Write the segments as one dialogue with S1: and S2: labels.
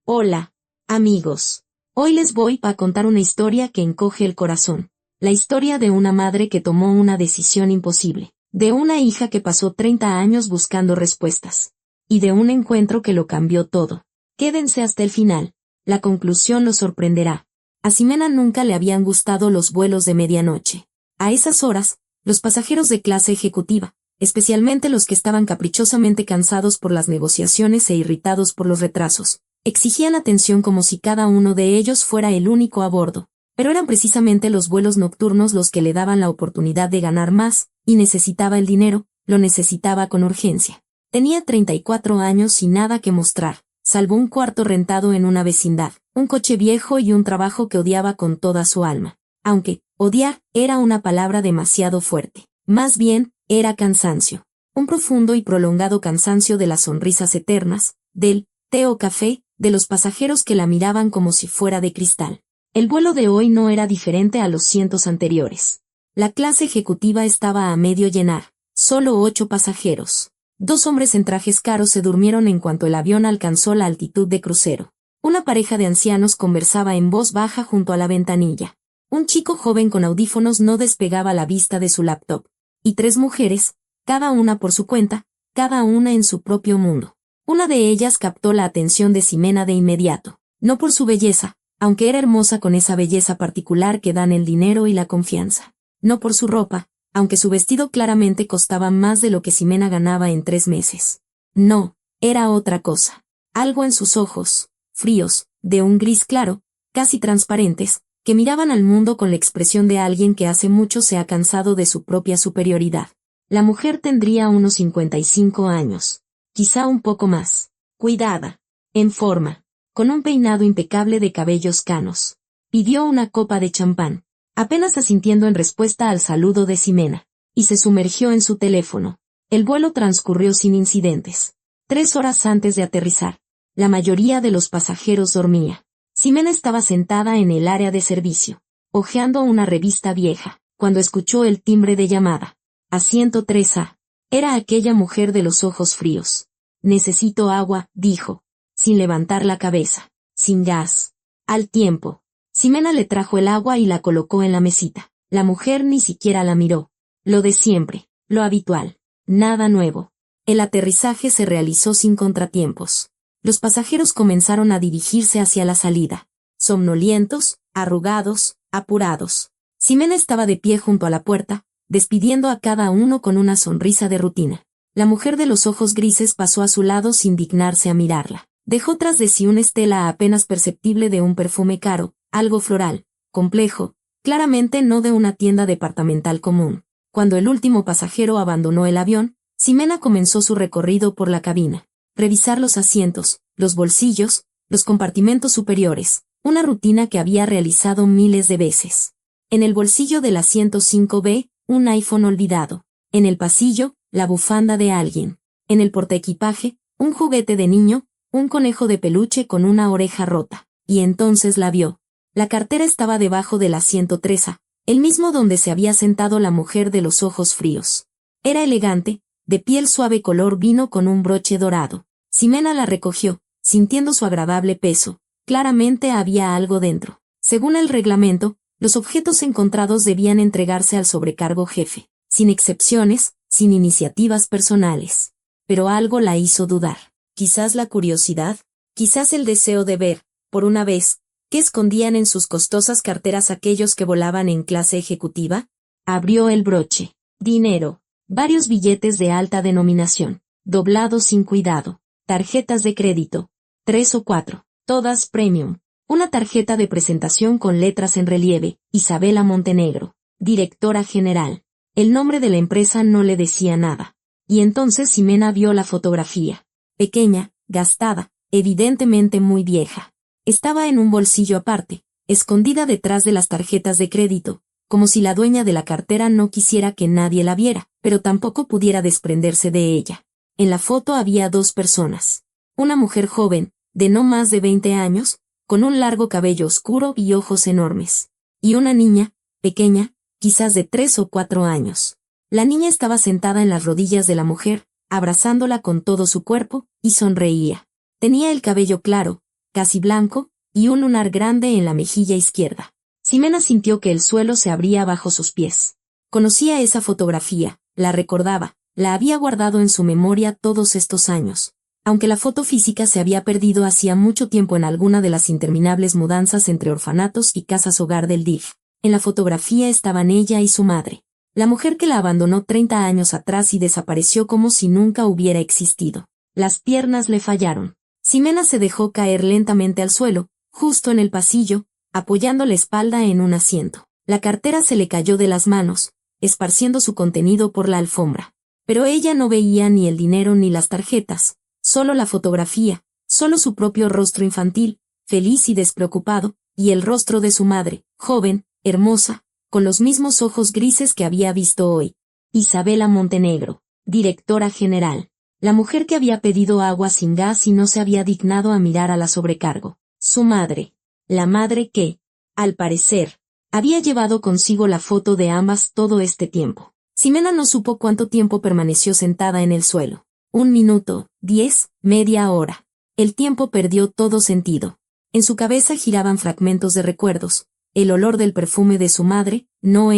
S1: Hola, amigos. Hoy les voy a contar una historia que encoge el corazón. La historia de una madre que tomó una decisión imposible, de una hija que pasó 30 años buscando respuestas, y de un encuentro que lo cambió todo. Quédense hasta el final. La conclusión los sorprenderá. A Ximena nunca le habían gustado los vuelos de medianoche. A esas horas, los pasajeros de clase ejecutiva, especialmente los que estaban caprichosamente cansados por las negociaciones e irritados por los retrasos, exigían atención como si cada uno de ellos fuera el único a bordo. Pero eran precisamente los vuelos nocturnos los que le daban la oportunidad de ganar más, y necesitaba el dinero, lo necesitaba con urgencia. Tenía 34 años y nada que mostrar, salvo un cuarto rentado en una vecindad, un coche viejo y un trabajo que odiaba con toda su alma. Aunque, odiar, era una palabra demasiado fuerte. Más bien, era cansancio. Un profundo y prolongado cansancio de las sonrisas eternas, del té o café, de los pasajeros que la miraban como si fuera de cristal. El vuelo de hoy no era diferente a los cientos anteriores. La clase ejecutiva estaba a medio llenar, solo 8 pasajeros. 2 hombres en trajes caros se durmieron en cuanto el avión alcanzó la altitud de crucero. Una pareja de ancianos conversaba en voz baja junto a la ventanilla. Un chico joven con audífonos no despegaba la vista de su laptop. Y 3 mujeres, cada una por su cuenta, cada una en su propio mundo. Una de ellas captó la atención de Ximena de inmediato, no por su belleza, aunque era hermosa con esa belleza particular que dan el dinero y la confianza. No por su ropa, aunque su vestido claramente costaba más de lo que Ximena ganaba en 3 meses. No, era otra cosa. Algo en sus ojos, fríos, de un gris claro, casi transparentes, que miraban al mundo con la expresión de alguien que hace mucho se ha cansado de su propia superioridad. La mujer tendría unos 55 años, quizá un poco más, cuidada, en forma, con un peinado impecable de cabellos canos. Pidió una copa de champán, apenas asintiendo en respuesta al saludo de Ximena, y se sumergió en su teléfono. El vuelo transcurrió sin incidentes. 3 horas antes de aterrizar, la mayoría de los pasajeros dormía. Ximena estaba sentada en el área de servicio, hojeando una revista vieja, cuando escuchó el timbre de llamada. Asiento 3A. Era aquella mujer de los ojos fríos. Necesito agua, dijo, sin levantar la cabeza. Sin gas. Al tiempo. Ximena le trajo el agua y la colocó en la mesita. La mujer ni siquiera la miró. Lo de siempre, lo habitual. Nada nuevo. El aterrizaje se realizó sin contratiempos. Los pasajeros comenzaron a dirigirse hacia la salida. Somnolientos, arrugados, apurados. Ximena estaba de pie junto a la puerta, despidiendo a cada uno con una sonrisa de rutina. La mujer de los ojos grises pasó a su lado sin dignarse a mirarla. Dejó tras de sí una estela apenas perceptible de un perfume caro, algo floral, complejo, claramente no de una tienda departamental común. Cuando el último pasajero abandonó el avión, Ximena comenzó su recorrido por la cabina. Revisar los asientos, los bolsillos, los compartimentos superiores, una rutina que había realizado miles de veces. En el bolsillo del asiento 5B, un iPhone olvidado. En el pasillo, la bufanda de alguien. En el portaequipaje, un juguete de niño, un conejo de peluche con una oreja rota. Y entonces la vio. La cartera estaba debajo del asiento 3A, el mismo donde se había sentado la mujer de los ojos fríos. Era elegante, de piel suave color vino con un broche dorado. Ximena la recogió, sintiendo su agradable peso. Claramente había algo dentro. Según el reglamento, los objetos encontrados debían entregarse al sobrecargo jefe, sin excepciones, sin iniciativas personales. Pero algo la hizo dudar. Quizás la curiosidad, quizás el deseo de ver, por una vez, qué escondían en sus costosas carteras aquellos que volaban en clase ejecutiva. Abrió el broche. Dinero. Varios billetes de alta denominación, doblados sin cuidado. Tarjetas de crédito. 3 o 4, todas premium. Una tarjeta de presentación con letras en relieve, Isabela Montenegro, directora general. El nombre de la empresa no le decía nada. Y entonces Ximena vio la fotografía. Pequeña, gastada, evidentemente muy vieja. Estaba en un bolsillo aparte, escondida detrás de las tarjetas de crédito, como si la dueña de la cartera no quisiera que nadie la viera, pero tampoco pudiera desprenderse de ella. En la foto había 2 personas. Una mujer joven, de no más de 20 años, con un largo cabello oscuro y ojos enormes. Y una niña, pequeña, quizás de 3 o 4 años. La niña estaba sentada en las rodillas de la mujer, abrazándola con todo su cuerpo, y sonreía. Tenía el cabello claro, casi blanco, y un lunar grande en la mejilla izquierda. Ximena sintió que el suelo se abría bajo sus pies. Conocía esa fotografía, la recordaba, la había guardado en su memoria todos estos años. Aunque la foto física se había perdido hacía mucho tiempo en alguna de las interminables mudanzas entre orfanatos y casas hogar del DIF, en la fotografía estaban ella y su madre. La mujer que la abandonó 30 años atrás y desapareció como si nunca hubiera existido. Las piernas le fallaron. Ximena se dejó caer lentamente al suelo, justo en el pasillo, apoyando la espalda en un asiento. La cartera se le cayó de las manos, esparciendo su contenido por la alfombra. Pero ella no veía ni el dinero ni las tarjetas, solo la fotografía, solo su propio rostro infantil, feliz y despreocupado, y el rostro de su madre, joven, hermosa, con los mismos ojos grises que había visto hoy. Isabela Montenegro, directora general. La mujer que había pedido agua sin gas y no se había dignado a mirar a la sobrecargo. Su madre. La madre que, al parecer, había llevado consigo la foto de ambas todo este tiempo. Ximena no supo cuánto tiempo permaneció sentada en el suelo. 1 minuto, 10, media hora. El tiempo perdió todo sentido. En su cabeza giraban fragmentos de recuerdos. El olor del perfume de su madre, no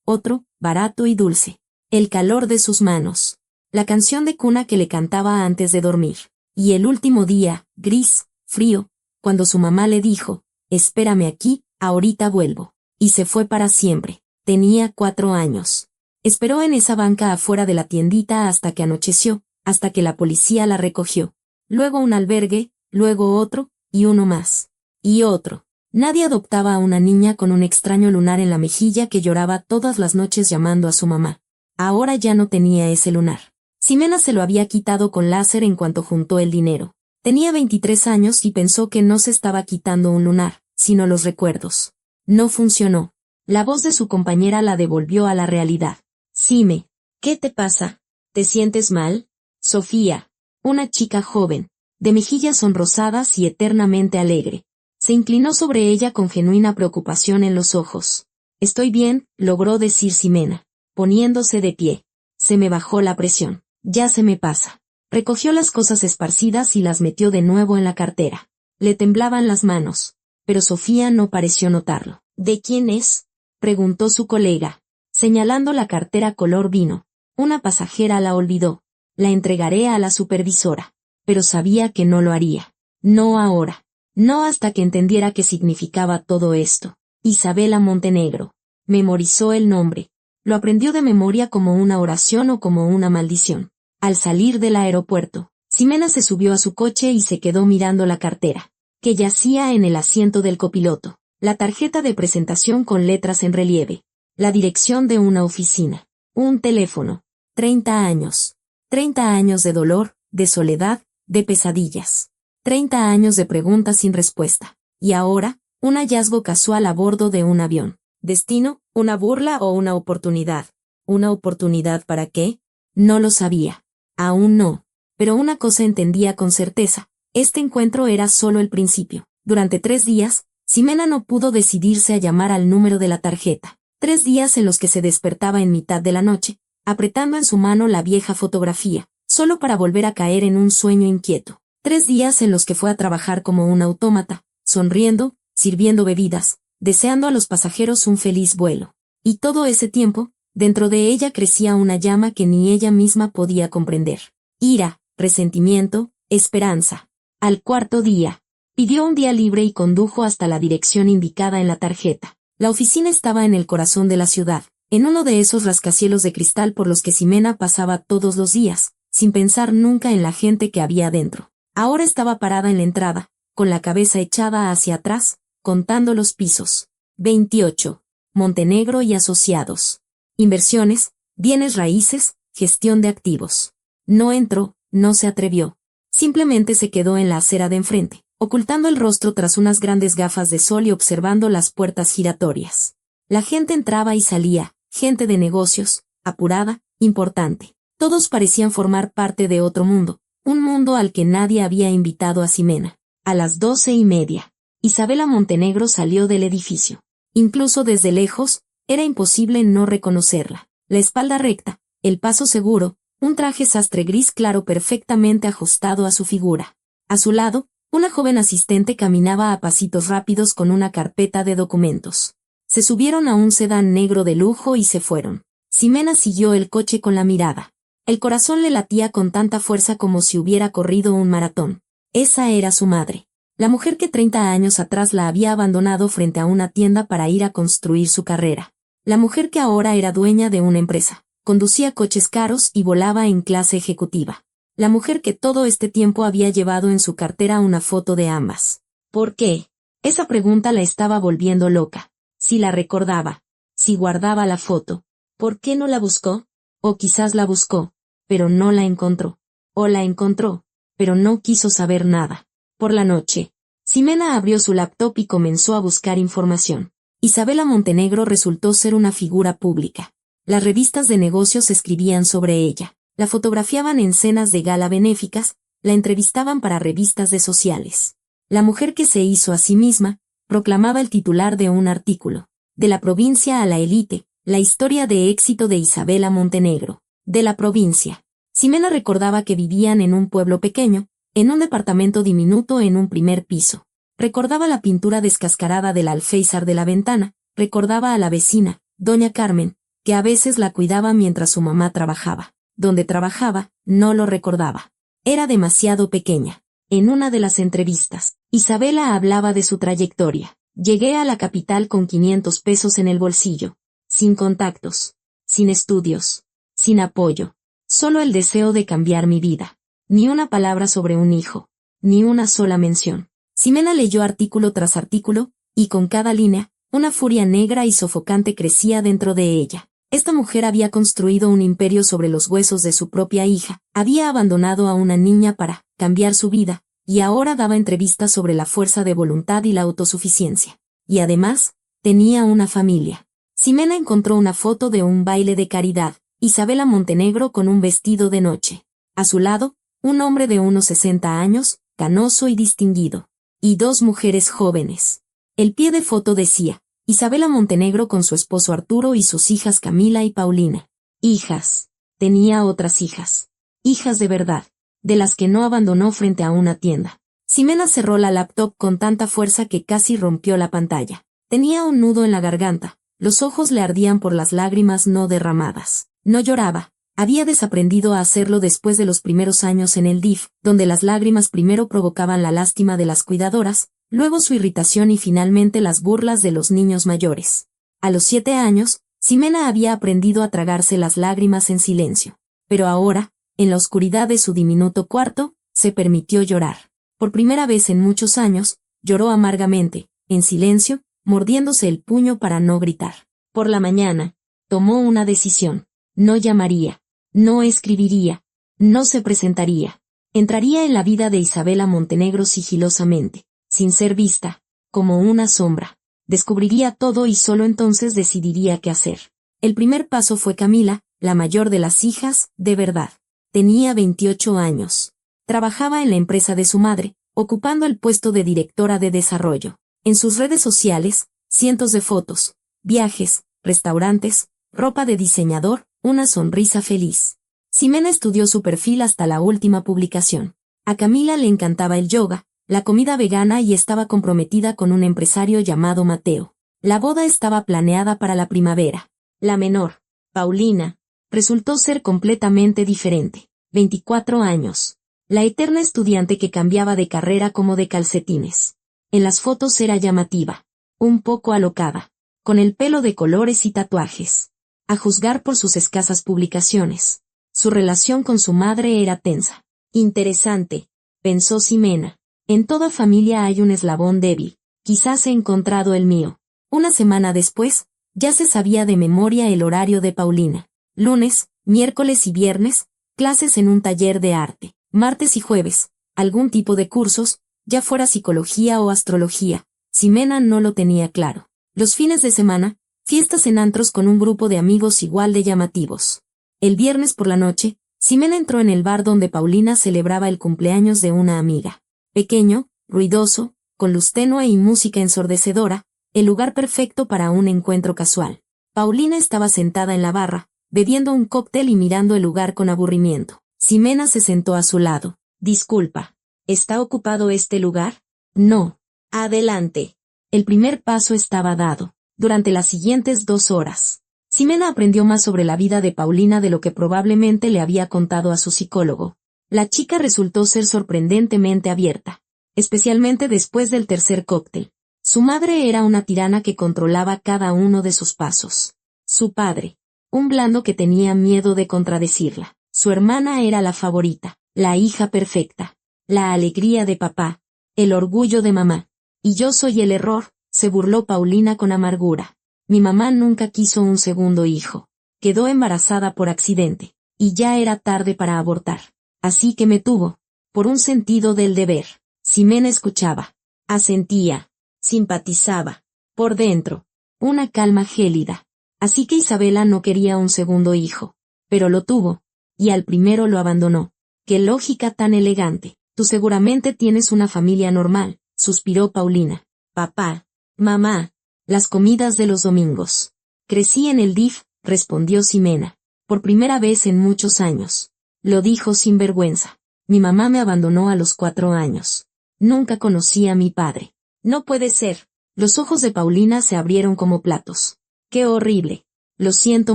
S1: otro, barato y dulce. El calor de sus manos. La canción de cuna que le cantaba antes de dormir. Y el último día, gris, frío, cuando su mamá le dijo, espérame aquí, ahorita vuelvo. Y se fue para siempre. Tenía 4 años. Esperó en esa banca afuera de la tiendita hasta que anocheció, hasta que la policía la recogió. Luego un albergue, luego otro, y uno más. Y otro. Nadie adoptaba a una niña con un extraño lunar en la mejilla que lloraba todas las noches llamando a su mamá. Ahora ya no tenía ese lunar. Ximena se lo había quitado con láser en cuanto juntó el dinero. Tenía 23 años y pensó que no se estaba quitando un lunar, sino los recuerdos. No funcionó. La voz de su compañera la devolvió a la realidad. Xime, ¿qué te pasa? ¿Te sientes mal? Sofía, una chica joven, de mejillas sonrosadas y eternamente alegre. Se inclinó sobre ella con genuina preocupación en los ojos. Estoy bien, logró decir Ximena, poniéndose de pie. Se me bajó la presión. Ya se me pasa. Recogió las cosas esparcidas y las metió de nuevo en la cartera. Le temblaban las manos, pero Sofía no pareció notarlo. ¿De quién es?, preguntó su colega, señalando la cartera color vino. Una pasajera la olvidó. La entregaré a la supervisora. Pero sabía que no lo haría. No ahora. No hasta que entendiera qué significaba todo esto. Isabela Montenegro. Memorizó el nombre. Lo aprendió de memoria como una oración o como una maldición. Al salir del aeropuerto, Ximena se subió a su coche y se quedó mirando la cartera, que yacía en el asiento del copiloto, la tarjeta de presentación con letras en relieve, la dirección de una oficina, un teléfono, 30 años. 30 años de dolor, de soledad, de pesadillas. 30 años de preguntas sin respuesta. Y ahora, un hallazgo casual a bordo de un avión. ¿Destino, una burla o una oportunidad? ¿Una oportunidad para qué? No lo sabía. Aún no. Pero una cosa entendía con certeza. Este encuentro era solo el principio. Durante 3 días, Ximena no pudo decidirse a llamar al número de la tarjeta. 3 días en los que se despertaba en mitad de la noche, apretando en su mano la vieja fotografía, solo para volver a caer en un sueño inquieto. 3 días en los que fue a trabajar como un autómata, sonriendo, sirviendo bebidas, deseando a los pasajeros un feliz vuelo. Y todo ese tiempo, dentro de ella crecía una llama que ni ella misma podía comprender. Ira, resentimiento, esperanza. Al 4.º día, pidió un día libre y condujo hasta la dirección indicada en la tarjeta. La oficina estaba en el corazón de la ciudad, en uno de esos rascacielos de cristal por los que Ximena pasaba todos los días, sin pensar nunca en la gente que había adentro. Ahora estaba parada en la entrada, con la cabeza echada hacia atrás, contando los pisos. 28. Montenegro y Asociados. Inversiones, bienes raíces, gestión de activos. No entró, no se atrevió. Simplemente se quedó en la acera de enfrente, ocultando el rostro tras unas grandes gafas de sol y observando las puertas giratorias. La gente entraba y salía, gente de negocios, apurada, importante. Todos parecían formar parte de otro mundo, un mundo al que nadie había invitado a Ximena. A las 12:30, Isabela Montenegro salió del edificio. Incluso desde lejos, era imposible no reconocerla. La espalda recta, el paso seguro, un traje sastre gris claro perfectamente ajustado a su figura. A su lado, Una joven asistente caminaba a pasitos rápidos con una carpeta de documentos. Se subieron a un sedán negro de lujo y se fueron. Ximena siguió el coche con la mirada. El corazón le latía con tanta fuerza como si hubiera corrido un maratón. Esa era su madre. La mujer que 30 años atrás la había abandonado frente a una tienda para ir a construir su carrera. La mujer que ahora era dueña de una empresa, conducía coches caros y volaba en clase ejecutiva. La mujer que todo este tiempo había llevado en su cartera una foto de ambas. ¿Por qué? Esa pregunta la estaba volviendo loca. Si la recordaba, si guardaba la foto, ¿por qué no la buscó? O quizás la buscó, pero no la encontró. O la encontró, pero no quiso saber nada. Por la noche, Ximena abrió su laptop y comenzó a buscar información. Isabela Montenegro resultó ser una figura pública. Las revistas de negocios escribían sobre ella, la fotografiaban en cenas de gala benéficas, la entrevistaban para revistas de sociales. La mujer que se hizo a sí misma, proclamaba el titular de un artículo. De la provincia a la élite, la historia de éxito de Isabela Montenegro. De la provincia. Ximena recordaba que vivían en un pueblo pequeño, en un departamento diminuto en un primer piso. Recordaba la pintura descascarada del alféizar de la ventana, recordaba a la vecina, doña Carmen, que a veces la cuidaba mientras su mamá trabajaba. Donde trabajaba, no lo recordaba. Era demasiado pequeña. En una de las entrevistas, Isabela hablaba de su trayectoria. Llegué a la capital con 500 pesos en el bolsillo, sin contactos, sin estudios, sin apoyo, solo el deseo de cambiar mi vida. Ni una palabra sobre un hijo, ni una sola mención. Ximena leyó artículo tras artículo, y con cada línea, una furia negra y sofocante crecía dentro de ella. Esta mujer había construido un imperio sobre los huesos de su propia hija, había abandonado a una niña para cambiar su vida, y ahora daba entrevistas sobre la fuerza de voluntad y la autosuficiencia. Y además, tenía una familia. Ximena encontró una foto de un baile de caridad, Isabela Montenegro con un vestido de noche. A su lado, un hombre de unos 60 años, canoso y distinguido. Y dos mujeres jóvenes. El pie de foto decía, Isabela Montenegro con su esposo Arturo y sus hijas Camila y Paulina. Hijas. Tenía otras hijas. Hijas de verdad, de las que no abandonó frente a una tienda. Ximena cerró la laptop con tanta fuerza que casi rompió la pantalla. Tenía un nudo en la garganta, los ojos le ardían por las lágrimas no derramadas. No lloraba. Había desaprendido a hacerlo después de los primeros años en el DIF, donde las lágrimas primero provocaban la lástima de las cuidadoras, luego su irritación y finalmente las burlas de los niños mayores. A los 7 años, Ximena había aprendido a tragarse las lágrimas en silencio. Pero ahora, en la oscuridad de su diminuto cuarto, se permitió llorar. Por primera vez en muchos años, lloró amargamente, en silencio, mordiéndose el puño para no gritar. Por la mañana, tomó una decisión. No llamaría. No escribiría, no se presentaría. Entraría en la vida de Isabela Montenegro sigilosamente, sin ser vista, como una sombra. Descubriría todo y solo entonces decidiría qué hacer. El primer paso fue Camila, la mayor de las hijas, de verdad. Tenía 28 años. Trabajaba en la empresa de su madre, ocupando el puesto de directora de desarrollo. En sus redes sociales, cientos de fotos, viajes, restaurantes, ropa de diseñador, una sonrisa feliz. Ximena estudió su perfil hasta la última publicación. A Camila le encantaba el yoga, la comida vegana y estaba comprometida con un empresario llamado Mateo. La boda estaba planeada para la primavera. La menor, Paulina, resultó ser completamente diferente. 24 años. La eterna estudiante que cambiaba de carrera como de calcetines. En las fotos era llamativa. Un poco alocada. Con el pelo de colores y tatuajes. A juzgar por sus escasas publicaciones. Su relación con su madre era tensa. Interesante, pensó Ximena. En toda familia hay un eslabón débil. Quizás he encontrado el mío. Una semana después, ya se sabía de memoria el horario de Paulina. Lunes, miércoles y viernes, clases en un taller de arte. Martes y jueves, algún tipo de cursos, ya fuera psicología o astrología. Ximena no lo tenía claro. Los fines de semana, fiestas en antros con un grupo de amigos igual de llamativos. El viernes por la noche, Ximena entró en el bar donde Paulina celebraba el cumpleaños de una amiga. Pequeño, ruidoso, con luz tenue y música ensordecedora, el lugar perfecto para un encuentro casual. Paulina estaba sentada en la barra, bebiendo un cóctel y mirando el lugar con aburrimiento. Ximena se sentó a su lado. Disculpa. ¿Está ocupado este lugar? No. Adelante. El primer paso estaba dado. Durante las siguientes 2 horas, Ximena aprendió más sobre la vida de Paulina de lo que probablemente le había contado a su psicólogo. La chica resultó ser sorprendentemente abierta, especialmente después del tercer cóctel. Su madre era una tirana que controlaba cada uno de sus pasos. Su padre, un blando que tenía miedo de contradecirla. Su hermana era la favorita, la hija perfecta, la alegría de papá, el orgullo de mamá. Y yo soy el error, se burló Paulina con amargura. Mi mamá nunca quiso un segundo hijo. Quedó embarazada por accidente, y ya era tarde para abortar. Así que me tuvo, por un sentido del deber. Ximena escuchaba, asentía, simpatizaba, por dentro, una calma gélida. Así que Isabela no quería un segundo hijo, pero lo tuvo, y al primero lo abandonó. ¡Qué lógica tan elegante! Tú seguramente tienes una familia normal, suspiró Paulina. Papá, mamá, las comidas de los domingos. Crecí en el DIF, respondió Ximena, por primera vez en muchos años. Lo dijo sin vergüenza. Mi mamá me abandonó a los 4 años. Nunca conocí a mi padre. No puede ser. Los ojos de Paulina se abrieron como platos. ¡Qué horrible! Lo siento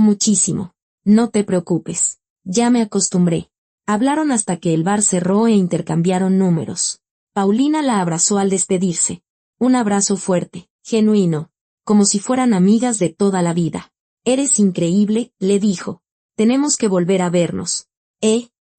S1: muchísimo. No te preocupes. Ya me acostumbré. Hablaron hasta que el bar cerró e intercambiaron números. Paulina la abrazó al despedirse. Un abrazo fuerte, genuino, como si fueran amigas de toda la vida. Eres increíble, le dijo. Tenemos que volver a vernos.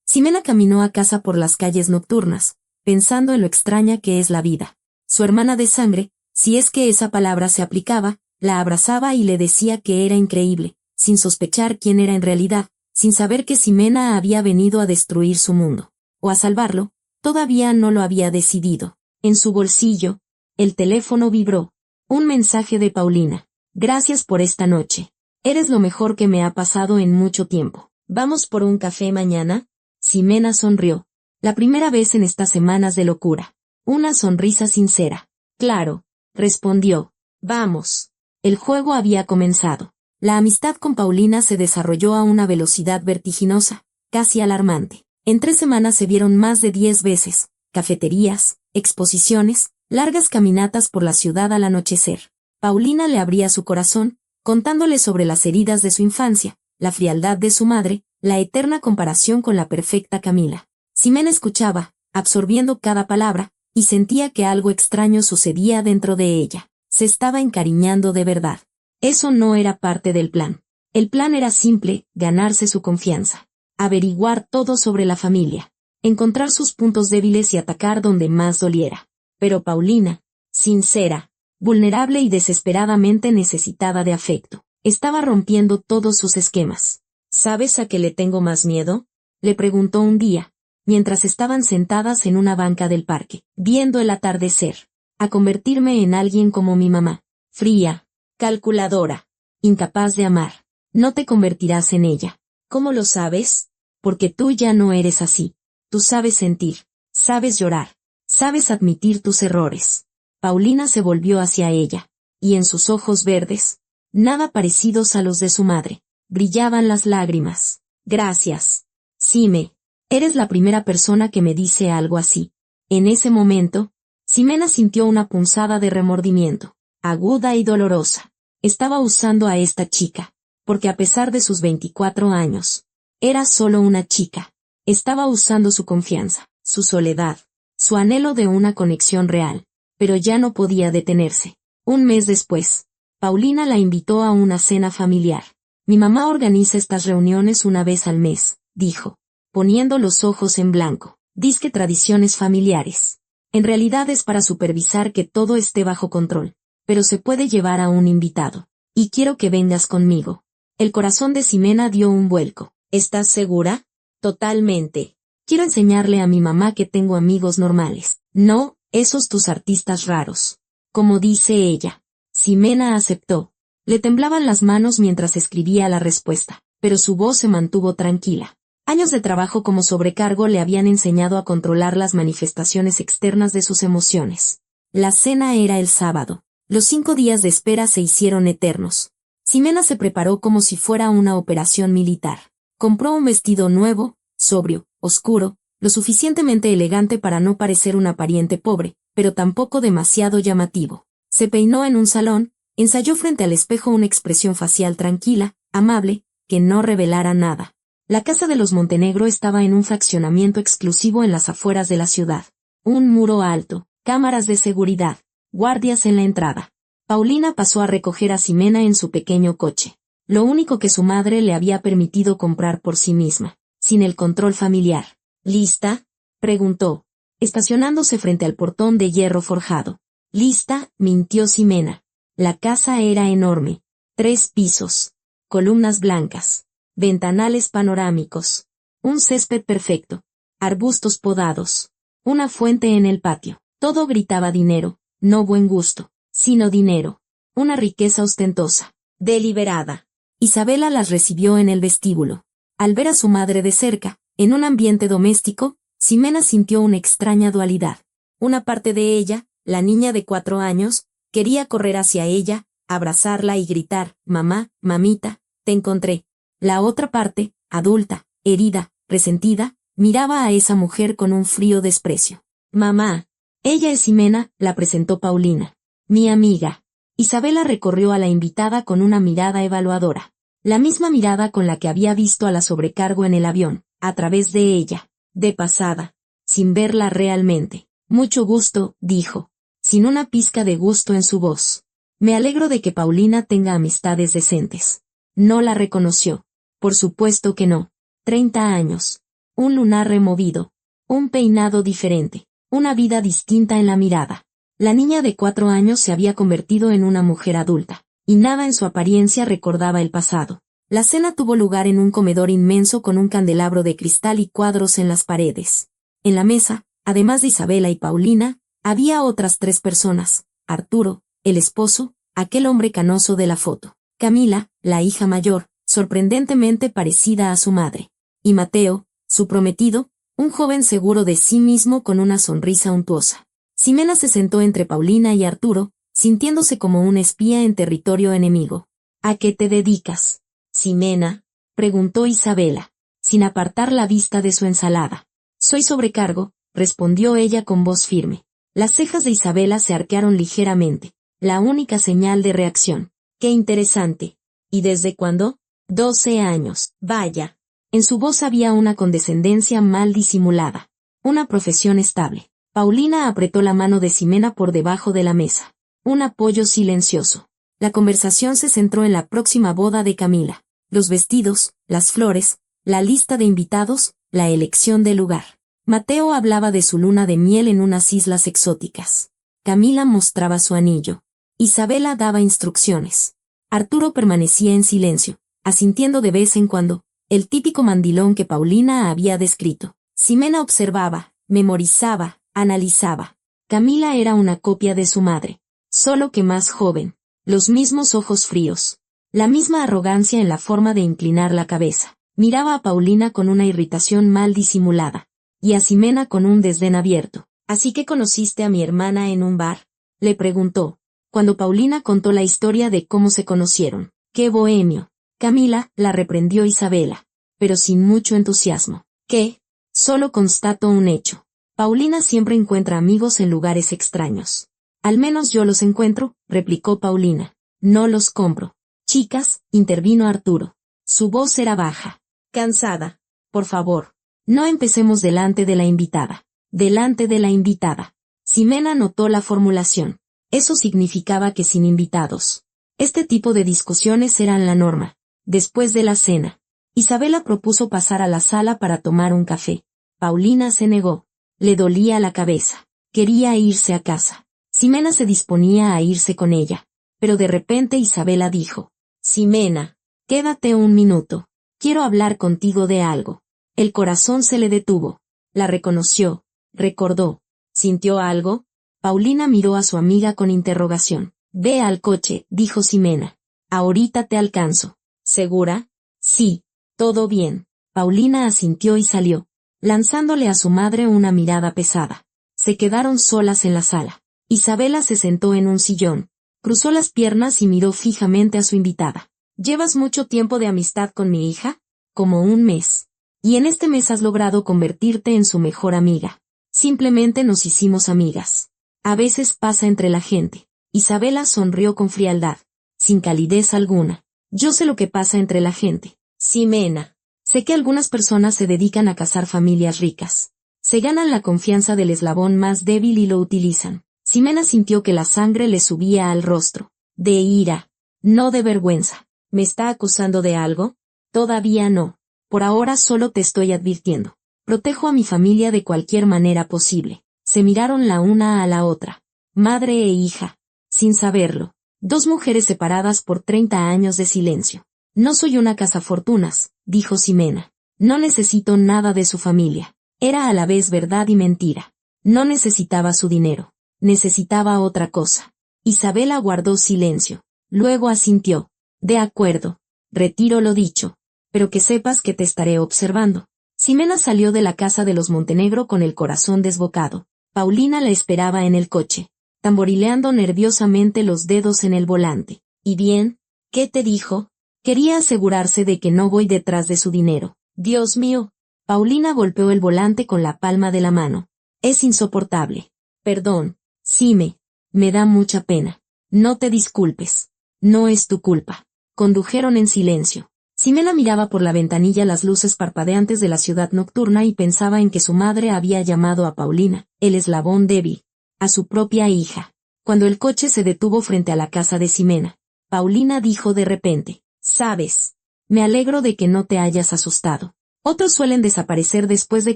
S1: Ximena caminó a casa por las calles nocturnas, pensando en lo extraña que es la vida. Su hermana de sangre, si es que esa palabra se aplicaba, la abrazaba y le decía que era increíble, sin sospechar quién era en realidad, sin saber que Ximena había venido a destruir su mundo, o a salvarlo, todavía no lo había decidido. En su bolsillo, el teléfono vibró. Un mensaje de Paulina. Gracias por esta noche. Eres lo mejor que me ha pasado en mucho tiempo. ¿Vamos por un café mañana? Ximena sonrió. La primera vez en estas semanas de locura. Una sonrisa sincera. Claro, respondió. Vamos. El juego había comenzado. La amistad con Paulina se desarrolló a una velocidad vertiginosa, casi alarmante. En 3 semanas se vieron más de 10 veces, cafeterías, exposiciones, largas caminatas por la ciudad al anochecer. Paulina le abría su corazón, contándole sobre las heridas de su infancia, la frialdad de su madre, la eterna comparación con la perfecta Camila. Ximena escuchaba, absorbiendo cada palabra, y sentía que algo extraño sucedía dentro de ella. Se estaba encariñando de verdad. Eso no era parte del plan. El plan era simple, ganarse su confianza. Averiguar todo sobre la familia. Encontrar sus puntos débiles y atacar donde más doliera. Pero Paulina, sincera, vulnerable y desesperadamente necesitada de afecto, estaba rompiendo todos sus esquemas. ¿Sabes a qué le tengo más miedo?, le preguntó un día, mientras estaban sentadas en una banca del parque, viendo el atardecer. A convertirme en alguien como mi mamá, fría, calculadora, incapaz de amar. No te convertirás en ella. ¿Cómo lo sabes? Porque tú ya no eres así. Tú sabes sentir, sabes llorar, sabes admitir tus errores. Paulina se volvió hacia ella, y en sus ojos verdes, nada parecidos a los de su madre, brillaban las lágrimas. Gracias. Xime, eres la primera persona que me dice algo así. En ese momento, Ximena sintió una punzada de remordimiento, aguda y dolorosa. Estaba usando a esta chica, porque a pesar de sus 24 años, era solo una chica. Estaba usando su confianza, su soledad, su anhelo de una conexión real, pero ya no podía detenerse. Un mes después, Paulina la invitó a una cena familiar. Mi mamá organiza estas reuniones una vez al mes, dijo, poniendo los ojos en blanco. Dizque tradiciones familiares. En realidad es para supervisar que todo esté bajo control, pero se puede llevar a un invitado. Y quiero que vengas conmigo. El corazón de Ximena dio un vuelco. ¿Estás segura? Totalmente. Quiero enseñarle a mi mamá que tengo amigos normales. No, esos tus artistas raros. Como dice ella. Ximena aceptó. Le temblaban las manos mientras escribía la respuesta, pero su voz se mantuvo tranquila. Años de trabajo como sobrecargo le habían enseñado a controlar las manifestaciones externas de sus emociones. La cena era el sábado. Los 5 días de espera se hicieron eternos. Ximena se preparó como si fuera una operación militar. Compró un vestido nuevo, sobrio, oscuro, lo suficientemente elegante para no parecer una pariente pobre, pero tampoco demasiado llamativo. Se peinó en un salón, ensayó frente al espejo una expresión facial tranquila, amable, que no revelara nada. La casa de los Montenegro estaba en un fraccionamiento exclusivo en las afueras de la ciudad. Un muro alto, cámaras de seguridad, guardias en la entrada. Paulina pasó a recoger a Ximena en su pequeño coche. Lo único que su madre le había permitido comprar por sí misma, sin el control familiar. ¿Lista?, preguntó, estacionándose frente al portón de hierro forjado. Lista, mintió Ximena. La casa era enorme. 3 pisos. Columnas blancas. Ventanales panorámicos. Un césped perfecto. Arbustos podados. Una fuente en el patio. Todo gritaba dinero, no buen gusto, sino dinero. Una riqueza ostentosa. Deliberada. Isabela las recibió en el vestíbulo. Al ver a su madre de cerca, en un ambiente doméstico, Ximena sintió una extraña dualidad. Una parte de ella, la niña de 4 años, quería correr hacia ella, abrazarla y gritar, «Mamá, mamita, te encontré». La otra parte, adulta, herida, resentida, miraba a esa mujer con un frío desprecio. «Mamá, ella es Ximena», la presentó Paulina. «Mi amiga». Isabela recorrió a la invitada con una mirada evaluadora. La misma mirada con la que había visto a la sobrecargo en el avión, a través de ella, de pasada, sin verla realmente. «Mucho gusto», dijo, sin una pizca de gusto en su voz. «Me alegro de que Paulina tenga amistades decentes». No la reconoció. Por supuesto que no. 30 años. Un lunar removido. Un peinado diferente. Una vida distinta en la mirada. La niña de 4 años se había convertido en una mujer adulta, y nada en su apariencia recordaba el pasado. La cena tuvo lugar en un comedor inmenso con un candelabro de cristal y cuadros en las paredes. En la mesa, además de Isabela y Paulina, había otras 3 personas: Arturo, el esposo, aquel hombre canoso de la foto; Camila, la hija mayor, sorprendentemente parecida a su madre; y Mateo, su prometido, un joven seguro de sí mismo con una sonrisa untuosa. Ximena se sentó entre Paulina y Arturo, sintiéndose como un espía en territorio enemigo. «¿A qué te dedicas, Ximena?», preguntó Isabela, sin apartar la vista de su ensalada. «Soy sobrecargo», respondió ella con voz firme. Las cejas de Isabela se arquearon ligeramente, la única señal de reacción. «Qué interesante. ¿Y desde cuándo?». 12 años. Vaya. En su voz había una condescendencia mal disimulada. Una profesión estable. Paulina apretó la mano de Ximena por debajo de la mesa. Un apoyo silencioso. La conversación se centró en la próxima boda de Camila. Los vestidos, las flores, la lista de invitados, la elección del lugar. Mateo hablaba de su luna de miel en unas islas exóticas. Camila mostraba su anillo. Isabela daba instrucciones. Arturo permanecía en silencio, asintiendo de vez en cuando, el típico mandilón que Paulina había descrito. Ximena observaba, memorizaba, analizaba. Camila era una copia de su madre, solo que más joven. Los mismos ojos fríos. La misma arrogancia en la forma de inclinar la cabeza. Miraba a Paulina con una irritación mal disimulada. Y a Ximena con un desdén abierto. «¿Así que conociste a mi hermana en un bar?», le preguntó, cuando Paulina contó la historia de cómo se conocieron. «¡Qué bohemio!». «Camila», la reprendió Isabela, pero sin mucho entusiasmo. «¿Qué?». «Solo constato un hecho. Paulina siempre encuentra amigos en lugares extraños». «Al menos yo los encuentro», replicó Paulina. «No los compro». «Chicas», intervino Arturo. Su voz era baja. «Cansada. Por favor. No empecemos delante de la invitada». «Delante de la invitada». Ximena notó la formulación. Eso significaba que sin invitados. Este tipo de discusiones eran la norma. Después de la cena, Isabela propuso pasar a la sala para tomar un café. Paulina se negó. Le dolía la cabeza. Quería irse a casa. Ximena se disponía a irse con ella. Pero de repente Isabela dijo: «Ximena, quédate un minuto. Quiero hablar contigo de algo». El corazón se le detuvo. La reconoció. Recordó. ¿Sintió algo? Paulina miró a su amiga con interrogación. «Ve al coche», dijo Ximena. «Ahorita te alcanzo». «¿Segura?». «Sí, todo bien». Paulina asintió y salió, lanzándole a su madre una mirada pesada. Se quedaron solas en la sala. Isabela se sentó en un sillón, cruzó las piernas y miró fijamente a su invitada. «¿Llevas mucho tiempo de amistad con mi hija?». «Como un mes». Y en este mes has logrado convertirte en su mejor amiga. Simplemente nos hicimos amigas. A veces pasa entre la gente. Isabela sonrió con frialdad, sin calidez alguna. Yo sé lo que pasa entre la gente. Ximena. Sé que algunas personas se dedican a cazar familias ricas. Se ganan la confianza del eslabón más débil y lo utilizan. Ximena sintió que la sangre le subía al rostro. De ira. No de vergüenza. ¿Me está acusando de algo? Todavía no. Por ahora solo te estoy advirtiendo. Protejo a mi familia de cualquier manera posible. Se miraron la una a la otra. Madre e hija. Sin saberlo. Dos mujeres separadas por 30 años de silencio. No soy una cazafortunas, dijo Ximena. No necesito nada de su familia. Era a la vez verdad y mentira. No necesitaba su dinero. Necesitaba otra cosa. Isabela guardó silencio. Luego asintió. De acuerdo. Retiro lo dicho. Pero que sepas que te estaré observando. Ximena salió de la casa de los Montenegro con el corazón desbocado. Paulina la esperaba en el coche, tamborileando nerviosamente los dedos en el volante. ¿Y bien? ¿Qué te dijo? Quería asegurarse de que no voy detrás de su dinero. Dios mío. Paulina golpeó el volante con la palma de la mano. Es insoportable. Perdón, Xime. Me da mucha pena. No te disculpes. No es tu culpa. Condujeron en silencio. Ximena miraba por la ventanilla las luces parpadeantes de la ciudad nocturna y pensaba en que su madre había llamado a Paulina, el eslabón débil, a su propia hija. Cuando el coche se detuvo frente a la casa de Ximena, Paulina dijo de repente, «¿Sabes? Me alegro de que no te hayas asustado. Otros suelen desaparecer después de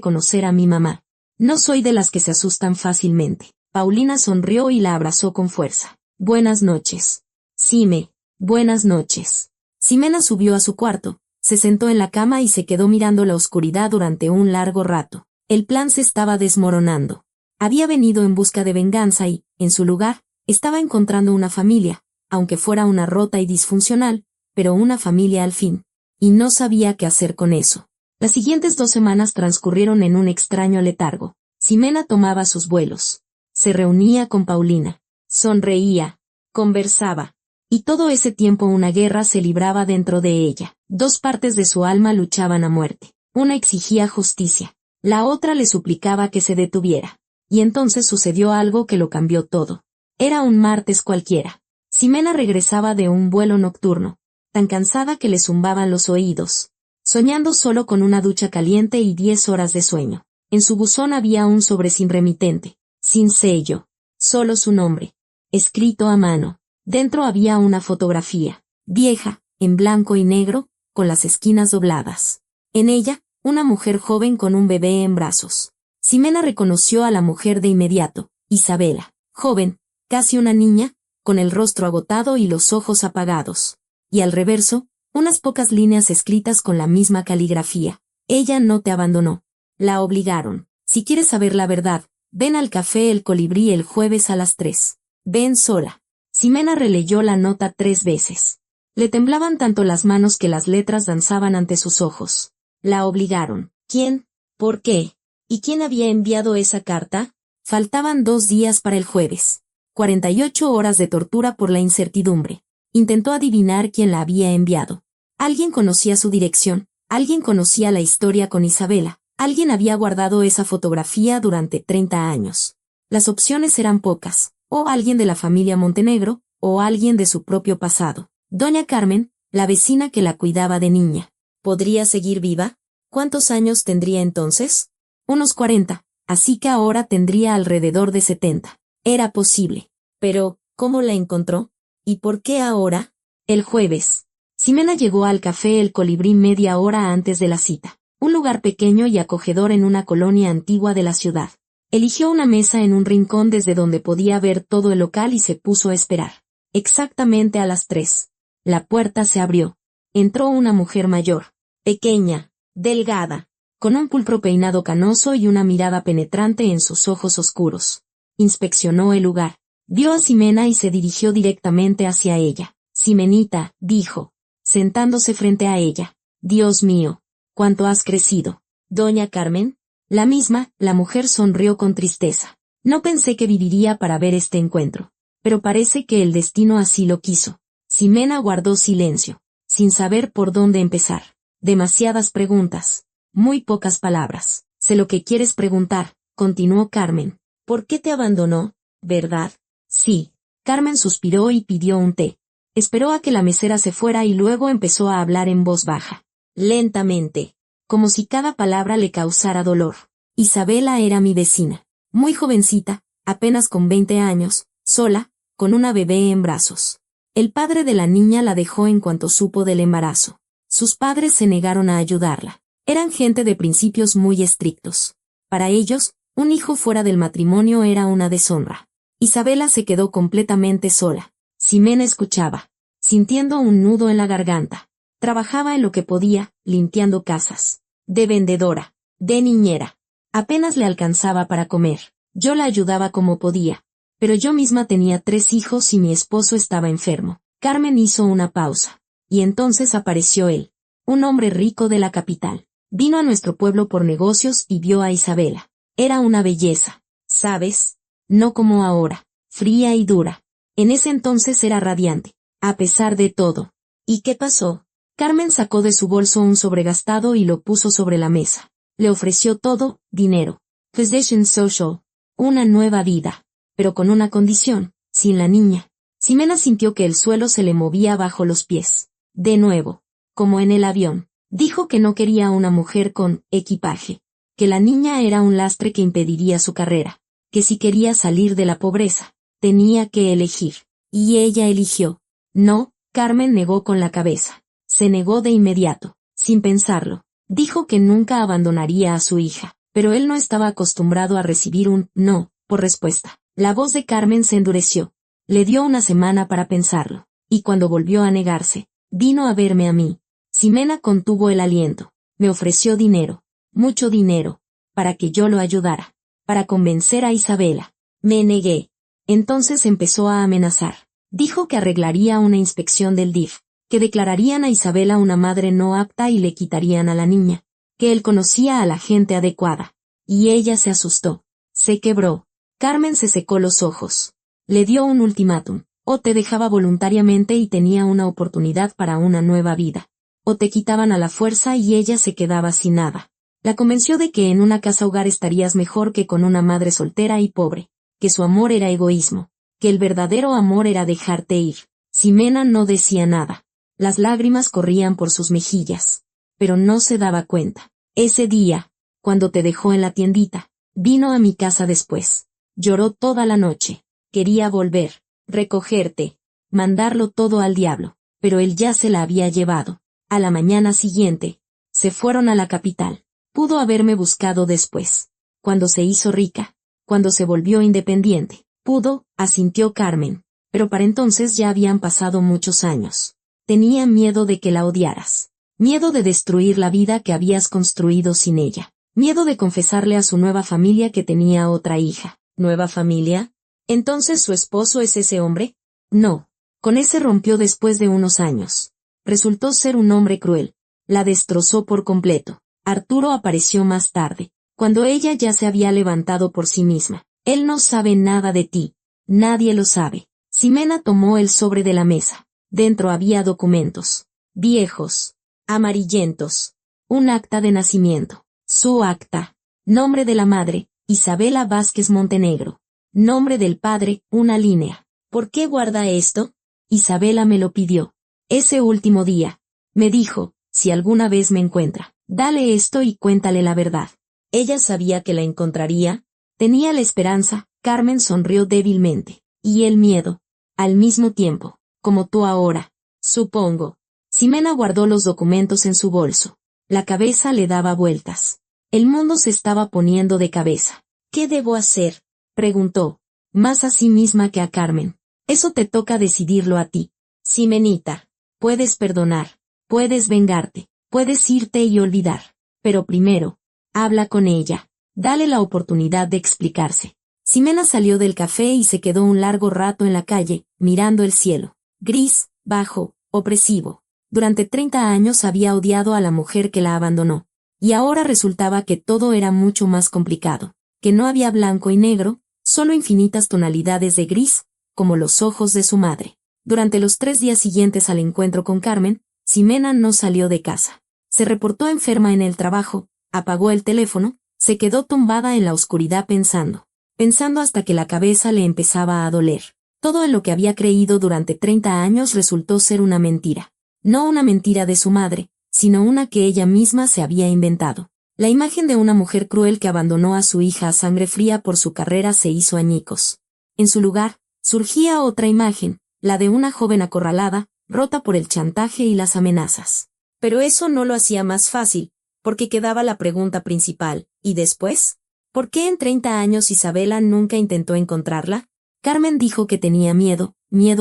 S1: conocer a mi mamá. No soy de las que se asustan fácilmente». Paulina sonrió y la abrazó con fuerza. «Buenas noches. Xime, buenas noches». Ximena subió a su cuarto, se sentó en la cama y se quedó mirando la oscuridad durante un largo rato. El plan se estaba desmoronando. Había venido en busca de venganza y, en su lugar, estaba encontrando una familia, aunque fuera una rota y disfuncional, pero una familia al fin. Y no sabía qué hacer con eso. Las siguientes 2 semanas transcurrieron en un extraño letargo. Ximena tomaba sus vuelos. Se reunía con Paulina. Sonreía. Conversaba. Y todo ese tiempo una guerra se libraba dentro de ella. 2 partes de su alma luchaban a muerte. Una exigía justicia. La otra le suplicaba que se detuviera. Y entonces sucedió algo que lo cambió todo. Era un martes cualquiera. Ximena regresaba de un vuelo nocturno, tan cansada que le zumbaban los oídos, soñando solo con una ducha caliente y 10 horas de sueño. En su buzón había un sobre sin remitente, sin sello, solo su nombre, escrito a mano. Dentro había una fotografía, vieja, en blanco y negro, con las esquinas dobladas. En ella, una mujer joven con un bebé en brazos. Ximena reconoció a la mujer de inmediato, Isabela, joven, casi una niña, con el rostro agotado y los ojos apagados. Y al reverso, unas pocas líneas escritas con la misma caligrafía. Ella no te abandonó. La obligaron. Si quieres saber la verdad, ven al Café El Colibrí el jueves a las 3. Ven sola. Ximena releyó la nota 3 veces. Le temblaban tanto las manos que las letras danzaban ante sus ojos. La obligaron. ¿Quién? ¿Por qué? ¿Y quién había enviado esa carta? Faltaban 2 días para el jueves. 48 horas de tortura por la incertidumbre. Intentó adivinar quién la había enviado. Alguien conocía su dirección, alguien conocía la historia con Isabela, alguien había guardado esa fotografía durante 30 años. Las opciones eran pocas. O alguien de la familia Montenegro, o alguien de su propio pasado. Doña Carmen, la vecina que la cuidaba de niña. ¿Podría seguir viva? ¿Cuántos años tendría entonces? Unos 40, así que ahora tendría alrededor de 70. Era posible. Pero, ¿cómo la encontró? ¿Y por qué ahora? El jueves. Ximena llegó al Café El Colibrí media hora antes de la cita. Un lugar pequeño y acogedor en una colonia antigua de la ciudad. Eligió una mesa en un rincón desde donde podía ver todo el local y se puso a esperar. Exactamente a las 3. La puerta se abrió. Entró una mujer mayor, pequeña, delgada, con un pulcro peinado canoso y una mirada penetrante en sus ojos oscuros. Inspeccionó el lugar. Vio a Ximena y se dirigió directamente hacia ella. Ximenita, dijo, sentándose frente a ella. Dios mío, cuánto has crecido. Doña Carmen. La misma, la mujer sonrió con tristeza. No pensé que viviría para ver este encuentro. Pero parece que el destino así lo quiso. Ximena guardó silencio, sin saber por dónde empezar. Demasiadas preguntas. Muy pocas palabras. Sé lo que quieres preguntar, continuó Carmen. ¿Por qué te abandonó, verdad? Sí. Carmen suspiró y pidió un té. Esperó a que la mesera se fuera y luego empezó a hablar en voz baja. Lentamente. Como si cada palabra le causara dolor. Isabela era mi vecina. Muy jovencita, apenas con 20 años, sola, con una bebé en brazos. El padre de la niña la dejó en cuanto supo del embarazo. Sus padres se negaron a ayudarla. Eran gente de principios muy estrictos. Para ellos, un hijo fuera del matrimonio era una deshonra. Isabela se quedó completamente sola. Ximena escuchaba, sintiendo un nudo en la garganta. Trabajaba en lo que podía, limpiando casas. De vendedora, de niñera. Apenas le alcanzaba para comer. Yo la ayudaba como podía. Pero yo misma tenía 3 hijos y mi esposo estaba enfermo. Carmen hizo una pausa. Y entonces apareció él. Un hombre rico de la capital. Vino a nuestro pueblo por negocios y vio a Isabela. Era una belleza. ¿Sabes? No como ahora. Fría y dura. En ese entonces era radiante. A pesar de todo. ¿Y qué pasó? Carmen sacó de su bolso un sobregastado y lo puso sobre la mesa. Le ofreció todo, dinero. Position social. Una nueva vida. Pero con una condición, sin la niña. Ximena sintió que el suelo se le movía bajo los pies. De nuevo, como en el avión, dijo que no quería una mujer con equipaje, que la niña era un lastre que impediría su carrera, que si quería salir de la pobreza, tenía que elegir. Y ella eligió. No, Carmen negó con la cabeza. Se negó de inmediato, sin pensarlo. Dijo que nunca abandonaría a su hija, pero él no estaba acostumbrado a recibir un no por respuesta. La voz de Carmen se endureció. Le dio una semana para pensarlo, y cuando volvió a negarse, vino a verme a mí. Ximena contuvo el aliento. Me ofreció dinero, mucho dinero, para que yo lo ayudara, para convencer a Isabela. Me negué. Entonces empezó a amenazar. Dijo que arreglaría una inspección del DIF, que declararían a Isabela una madre no apta y le quitarían a la niña, que él conocía a la gente adecuada. Y ella se asustó. Se quebró. Carmen se secó los ojos. Le dio un ultimátum. O te dejaba voluntariamente y tenía una oportunidad para una nueva vida. O te quitaban a la fuerza y ella se quedaba sin nada. La convenció de que en una casa hogar estarías mejor que con una madre soltera y pobre, que su amor era egoísmo, que el verdadero amor era dejarte ir. Ximena no decía nada. Las lágrimas corrían por sus mejillas. Pero no se daba cuenta. Ese día, cuando te dejó en la tiendita, vino a mi casa después. Lloró toda la noche. Quería volver, recogerte, mandarlo todo al diablo, pero él ya se la había llevado. A la mañana siguiente, se fueron a la capital. Pudo haberme buscado después. Cuando se hizo rica, cuando se volvió independiente, pudo, asintió Carmen, pero para entonces ya habían pasado muchos años. Tenía miedo de que la odiaras. Miedo de destruir la vida que habías construido sin ella. Miedo de confesarle a su nueva familia que tenía otra hija. ¿Nueva familia? ¿Entonces su esposo es ese hombre? No. Con ese rompió después de unos años. Resultó ser un hombre cruel. La destrozó por completo. Arturo apareció más tarde, cuando ella ya se había levantado por sí misma. Él no sabe nada de ti. Nadie lo sabe. Ximena tomó el sobre de la mesa. Dentro había documentos. Viejos. Amarillentos. Un acta de nacimiento. Su acta. Nombre de la madre, Isabela Vázquez Montenegro. Nombre del padre, una línea. ¿Por qué guarda esto? Isabela me lo pidió. Ese último día. Me dijo, si alguna vez me encuentra, dale esto y cuéntale la verdad. Ella sabía que la encontraría. Tenía la esperanza. Carmen sonrió débilmente. Y el miedo. Al mismo tiempo. Como tú ahora. Supongo. Ximena guardó los documentos en su bolso. La cabeza le daba vueltas. El mundo se estaba poniendo de cabeza. ¿Qué debo hacer? Preguntó. Más a sí misma que a Carmen. Eso te toca decidirlo a ti. Ximenita. Puedes perdonar. Puedes vengarte. Puedes irte y olvidar. Pero primero, habla con ella. Dale la oportunidad de explicarse. Ximena salió del café y se quedó un largo rato en la calle, mirando el cielo. Gris, bajo, opresivo. Durante 30 años había odiado a la mujer que la abandonó. Y ahora resultaba que todo era mucho más complicado. Que no había blanco y negro, solo infinitas tonalidades de gris, como los ojos de su madre. Durante los 3 días siguientes al encuentro con Carmen, Ximena no salió de casa. Se reportó enferma en el trabajo, Apagó el teléfono, se quedó tumbada en la oscuridad pensando hasta que la cabeza le empezaba a doler. Todo en lo que había creído durante 30 años resultó ser una mentira. No una mentira de su madre, sino una que ella misma se había inventado. La imagen de una mujer cruel que abandonó a su hija a sangre fría por su carrera se hizo añicos. En su lugar, surgía otra imagen, la de una joven acorralada, rota por el chantaje y las amenazas. Pero eso no lo hacía más fácil, porque quedaba la pregunta principal, ¿y después? ¿Por qué en 30 años Isabela nunca intentó encontrarla? Carmen dijo que tenía miedo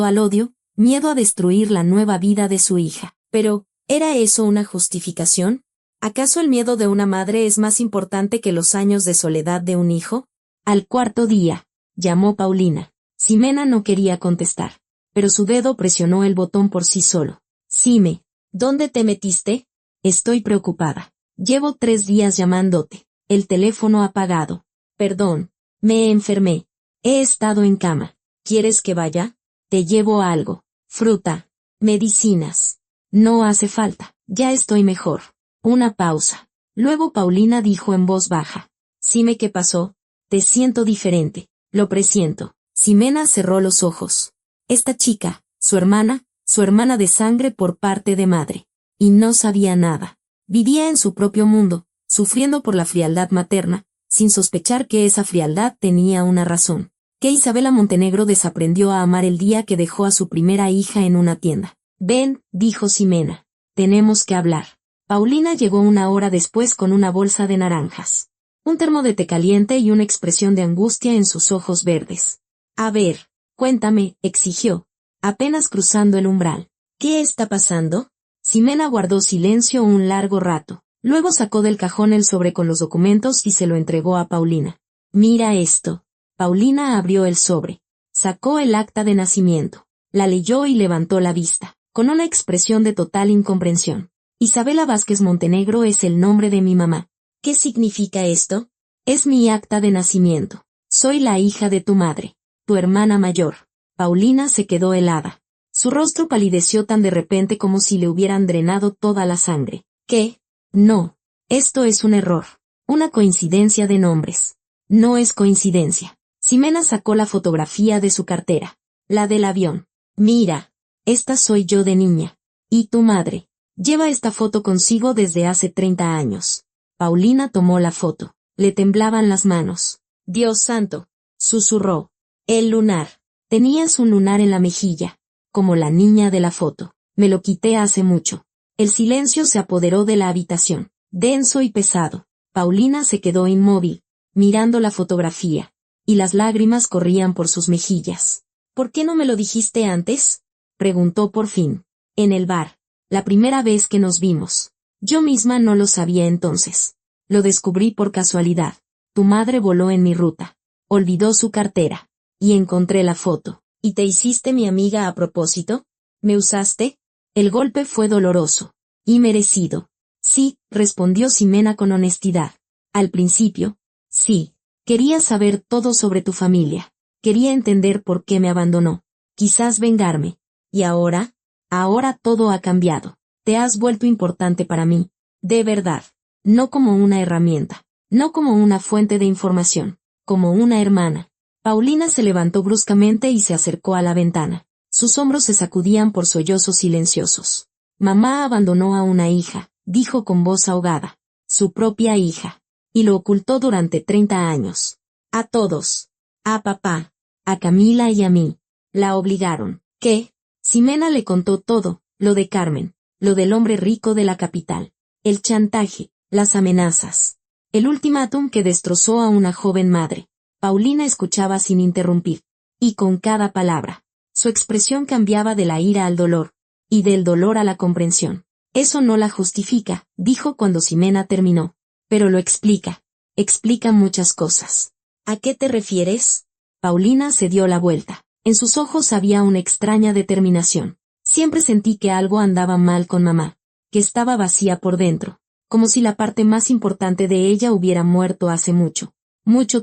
S1: al odio, miedo a destruir la nueva vida de su hija. Pero, ¿era eso una justificación? ¿Acaso el miedo de una madre es más importante que los años de soledad de un hijo? Al cuarto día, llamó Paulina. Ximena no quería contestar, pero su dedo presionó el botón por sí solo. Sime, ¿dónde te metiste? Estoy preocupada. Llevo 3 días llamándote. El teléfono apagado. Perdón, me enfermé. He estado en cama. ¿Quieres que vaya? Te llevo algo. Fruta. Medicinas. No hace falta. Ya estoy mejor. Una pausa. Luego Paulina dijo en voz baja. Sime, ¿qué pasó? Te siento diferente. Lo presiento. Ximena cerró los ojos. Esta chica, su hermana de sangre por parte de madre. Y no sabía nada. Vivía en su propio mundo, sufriendo por la frialdad materna, sin sospechar que esa frialdad tenía una razón. Que Isabela Montenegro desaprendió a amar el día que dejó a su primera hija en una tienda. Ven, dijo Ximena. Tenemos que hablar. Paulina llegó 1 hora después con una bolsa de naranjas, un termo de té caliente y una expresión de angustia en sus ojos verdes. A ver, cuéntame, exigió, apenas cruzando el umbral. ¿Qué está pasando? Ximena guardó silencio un largo rato. Luego sacó del cajón el sobre con los documentos y se lo entregó a Paulina. Mira esto. Paulina abrió el sobre. Sacó el acta de nacimiento. La leyó y levantó la vista, con una expresión de total incomprensión. Isabela Vázquez Montenegro es el nombre de mi mamá. ¿Qué significa esto? Es mi acta de nacimiento. Soy la hija de tu madre, tu hermana mayor. Paulina se quedó helada. Su rostro palideció tan de repente como si le hubieran drenado toda la sangre. ¿Qué? No. Esto es un error. Una coincidencia de nombres. No es coincidencia. Ximena sacó la fotografía de su cartera. La del avión. Mira. Esta soy yo de niña. ¿Y tu madre? Lleva esta foto consigo desde hace 30 años. Paulina tomó la foto. Le temblaban las manos. Dios santo. Susurró. El lunar. Tenías un lunar en la mejilla. Como la niña de la foto. Me lo quité hace mucho. El silencio se apoderó de la habitación, denso y pesado. Paulina se quedó inmóvil, mirando la fotografía, y las lágrimas corrían por sus mejillas. ¿Por qué no me lo dijiste antes? Preguntó por fin. En el bar, la primera vez que nos vimos. Yo misma no lo sabía entonces. Lo descubrí por casualidad. Tu madre voló en mi ruta. Olvidó su cartera. Y encontré la foto. ¿Y te hiciste mi amiga a propósito? ¿Me usaste? El golpe fue doloroso. Y merecido. Sí, respondió Ximena con honestidad. Al principio, sí. Quería saber todo sobre tu familia. Quería entender por qué me abandonó. Quizás vengarme. ¿Y ahora? Ahora todo ha cambiado. Te has vuelto importante para mí. De verdad. No como una herramienta. No como una fuente de información. Como una hermana. Paulina se levantó bruscamente y se acercó a la ventana. Sus hombros se sacudían por sollozos silenciosos. Mamá abandonó a una hija, dijo con voz ahogada. Su propia hija. Y lo ocultó durante 30 años. A todos. A papá. A Camila y a mí. La obligaron. ¿Qué? Ximena le contó todo, lo de Carmen, lo del hombre rico de la capital, el chantaje, las amenazas, el ultimátum que destrozó a una joven madre. Paulina escuchaba sin interrumpir. Y con cada palabra, su expresión cambiaba de la ira al dolor, y del dolor a la comprensión. Eso no la justifica, dijo cuando Ximena terminó. Pero lo explica. Explica muchas cosas. ¿A qué te refieres? Paulina se dio la vuelta. En sus ojos había una extraña determinación. Siempre sentí que algo andaba mal con mamá, que estaba vacía por dentro, como si la parte más importante de ella hubiera muerto hace mucho